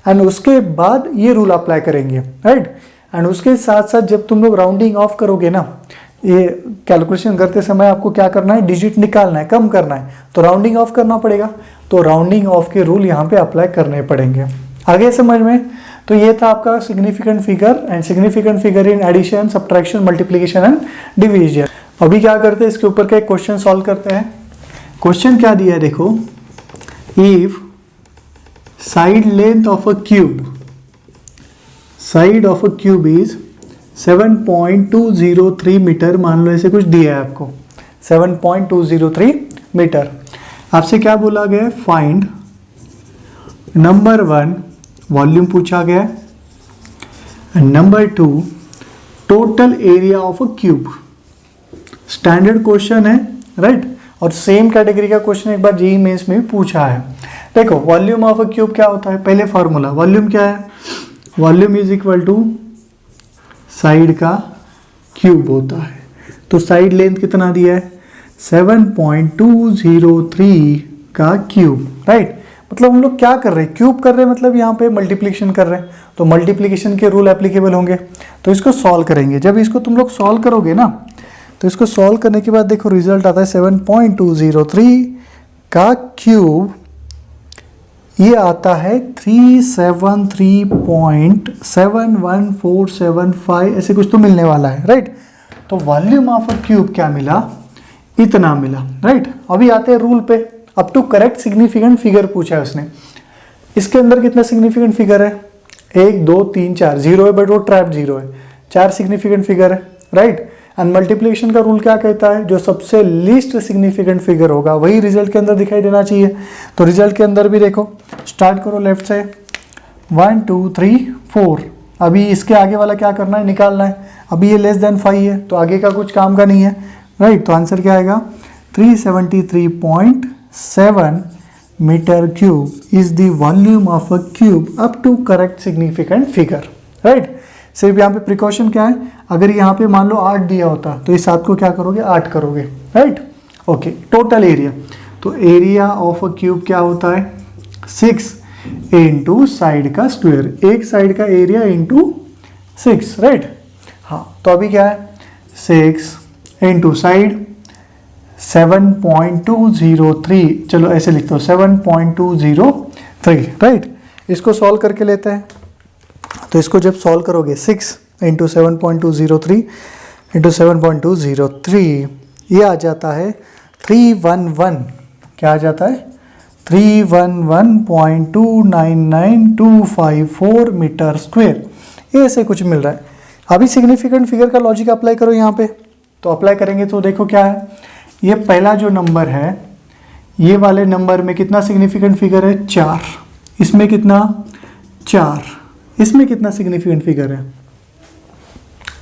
एंड उसके बाद ये रूल अप्लाई करेंगे, राइट। एंड उसके साथ साथ जब तुम लोग राउंडिंग ऑफ करोगे ना, ये कैलकुलेशन करते समय आपको क्या करना है? डिजिट निकालना है, कम करना है, तो राउंडिंग ऑफ करना पड़ेगा। तो राउंडिंग ऑफ के रूल यहाँ पे अप्लाई करने पड़ेंगे। आगे समझ में? तो ये था आपका significant figure and significant figure in addition, subtraction, multiplication and division. अभी क्या करते हैं? इसके ऊपर का एक क्वेश्चन सॉल्व करते हैं। क्वेश्चन क्या दिया है देखो, if side length of a cube, side of a cube is 7.203 metre, मान लो ऐसे कुछ दिया है आपको 7.203 मीटर। आपसे क्या बोला गया है, फाइंड नंबर 1 वॉल्यूम पूछा गया है, number 2 total area of a cube. Standard question है राइट, और सेम कैटेगरी का क्वेश्चन एक बार जेईई मेंस में भी पूछा है। देखो वॉल्यूम ऑफ अ क्यूब क्या होता है, पहले फॉर्मूला, वॉल्यूम क्या है, volume is equal to side का क्यूब होता है। तो साइड लेंथ कितना दिया है, 7.203 का क्यूब राइट। मतलब हम लोग क्या कर रहे हैं, क्यूब कर रहे हैं, मतलब यहाँ पे मल्टीप्लिकेशन कर रहे हैं, तो मल्टीप्लिकेशन के रूल एप्लीकेबल होंगे। तो इसको सॉल्व करेंगे, जब इसको तुम लोग सॉल्व करोगे ना, तो इसको सॉल्व करने के बाद देखो रिजल्ट आता है 7.203 का क्यूब, ये आता है 373.71475 ऐसे कुछ तो मिलने वाला है राइट। तो वॉल्यूम ऑफ अ क्यूब क्या मिला, इतना मिला राइट। अभी आते हैं रूल पे, up to correct significant figure पूछा है उसने। इसके अंदर कितना सिग्निफिकेंट फिगर है, 1 2 3 4, जीरो है बट वो ट्रैप जीरो है, 4 सिग्निफिकेंट फिगर है राइट। एंड मल्टीप्लिकेशन का रूल क्या कहता है, जो सबसे लीस्ट सिग्निफिकेंट फिगर होगा वही रिजल्ट के अंदर दिखाई देना चाहिए। तो रिजल्ट के अंदर भी देखो, स्टार्ट करो लेफ्ट से, 1 2 3 4। अभी इसके आगे वाला क्या करना है, निकालना है। अभी ये लेस देन 5 है तो आगे का कुछ काम का नहीं है राइट। तो आंसर क्या आएगा, 373.7 metre cube is the volume of a cube up to correct significant figure right. सिर्फ यहाँ पे प्रिकॉशन क्या है, अगर यहाँ पे मान लो 8 दिया होता तो इस 7 को क्या करोगे, 8 करोगे राइट। ओके, टोटल एरिया, तो एरिया ऑफ अ क्यूब क्या होता है, 6 इंटू साइड का स्क्वायर, एक साइड का एरिया इंटू 6 राइट। हाँ, तो अभी क्या है, 6 इंटू साइड 7.203, चलो ऐसे लिखता हूँ 7.203 राइट। इसको सॉल्व करके लेते हैं, तो इसको जब सॉल्व करोगे 6 इंटू 7.203 इंटू 7.203, ये आ जाता है 311, क्या आ जाता है, 311.299254 मीटर स्क्वायर, ये ऐसे कुछ मिल रहा है। अभी सिग्निफिकेंट फिगर का लॉजिक अप्लाई करो यहाँ पे, तो अप्लाई करेंगे तो देखो क्या है, ये पहला जो नंबर है, ये वाले नंबर में कितना सिग्निफिकेंट फिगर है, 4, इसमें कितना 4, इसमें कितना सिग्निफिकेंट फिगर है,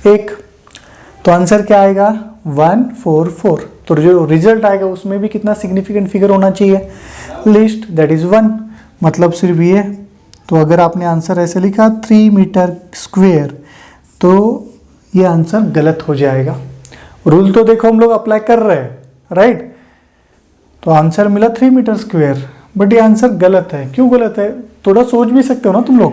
1। तो आंसर क्या आएगा, 144। तो जो रिजल्ट आएगा उसमें भी कितना सिग्निफिकेंट फिगर होना चाहिए, लिस्ट, दैट इज 1, मतलब सिर्फ ये। तो अगर आपने आंसर ऐसे लिखा 3 मीटर स्क्वायर, तो ये आंसर गलत हो जाएगा। रूल तो देखो हम लोग अप्लाई कर रहे हैं राइट। तो आंसर मिला 3 मीटर स्क्वायर, बट ये आंसर गलत है। क्यों गलत है, थोड़ा सोच भी सकते हो ना तुम लोग।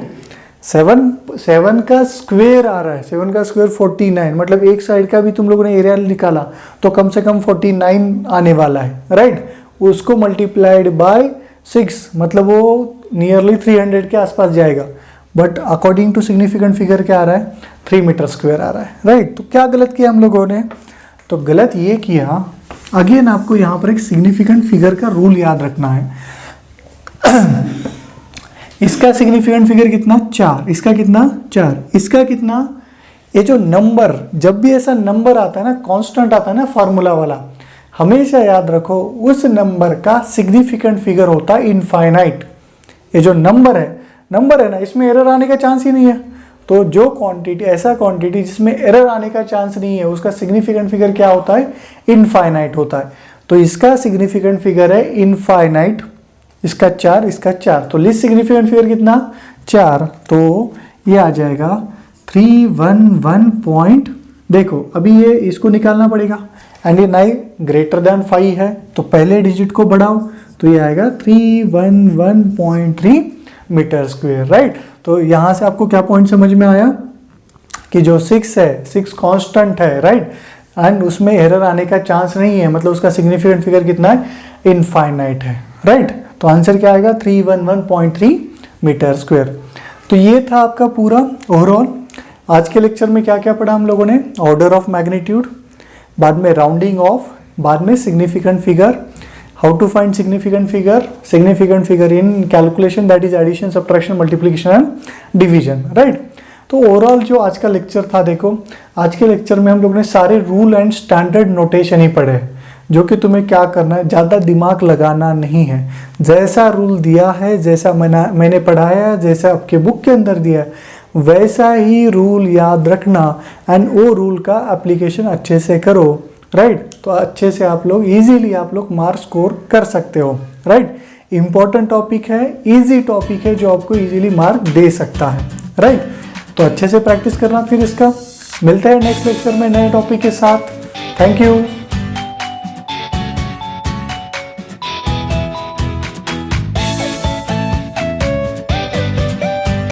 7 का स्क्वायर आ रहा है, 7 का स्क्वायर 49, मतलब एक साइड का भी तुम लोगों ने एरिया निकाला तो कम से कम 49 आने वाला है राइट। उसको मल्टीप्लाइड बाय 6, मतलब वो नियरली 300 के आसपास जाएगा, but according to significant figure क्या आ रहा है, 3 मीटर स्क्वायर आ रहा है राइट। तो क्या गलत किया हम लोगों ने, तो गलत ये किया, अगेन आपको यहाँ पर एक सिग्निफिकेंट फिगर का रूल याद रखना है। इसका सिग्निफिकेंट फिगर कितना, 4, इसका कितना 4, इसका कितना, ये जो नंबर, जब भी ऐसा नंबर आता है ना, कांस्टेंट आता है ना फार्मूला वाला, हमेशा याद रखो उस नंबर का सिग्निफिकेंट फिगर होता है इनफाइनाइट। ये जो नंबर है ना, इसमें एरर आने का चांस ही नहीं है। तो जो क्वांटिटी, ऐसा क्वांटिटी जिसमें एरर आने का चांस नहीं है, उसका सिग्निफिकेंट फिगर क्या होता है, इनफाइनाइट होता है। तो इसका सिग्निफिकेंट फिगर है इनफाइनाइट, इसका 4, इसका 4, तो लीस्ट सिग्निफिकेंट फिगर कितना, 4। तो ये आ जाएगा 311 पॉइंट, देखो अभी ये इसको निकालना पड़ेगा, एंड ये 9 ग्रेटर देन 5 है, तो पहले डिजिट को बढ़ाओ, तो ये आएगा 311.3 मीटर स्क्वायर राइट। तो यहाँ से आपको क्या पॉइंट समझ में आया कि जो 6 है, 6 कांस्टेंट है राइट, एंड उसमें एरर आने का चांस नहीं है, मतलब उसका सिग्निफिकेंट फिगर कितना है, इनफाइनाइट है राइट। तो आंसर क्या आएगा, 311.3 मीटर स्क्वायर। तो ये था आपका पूरा ओवरऑल। आज के लेक्चर में क्या क्या पढ़ा हम लोगों ने, ऑर्डर ऑफ मैग्नीट्यूड, बाद में राउंडिंग ऑफ, बाद में significant figure, how to find significant figure in calculation, that is addition, subtraction, multiplication and division, right. तो ओवरऑल जो आज का लेक्चर था, देखो आज के लेक्चर में हम लोग ने सारे रूल एंड स्टैंडर्ड नोटेशन ही पढ़े, जो कि तुम्हें क्या करना है, ज़्यादा दिमाग लगाना नहीं है। जैसा रूल दिया है, जैसा मैंने पढ़ाया, जैसा आपके बुक के अंदर दिया है, वैसा ही रूल याद रखना एंड वो रूल का एप्लीकेशन अच्छे से करो, राइट। तो अच्छे से आप लोग इजीली आप लोग मार्क्स स्कोर कर सकते हो, राइट। इंपॉर्टेंट टॉपिक है, इजी टॉपिक है, जो आपको इजीली मार्क दे सकता है, राइट। तो अच्छे से प्रैक्टिस करना। फिर इसका मिलते हैं नेक्स्ट लेक्चर में नए टॉपिक के साथ। Thank you.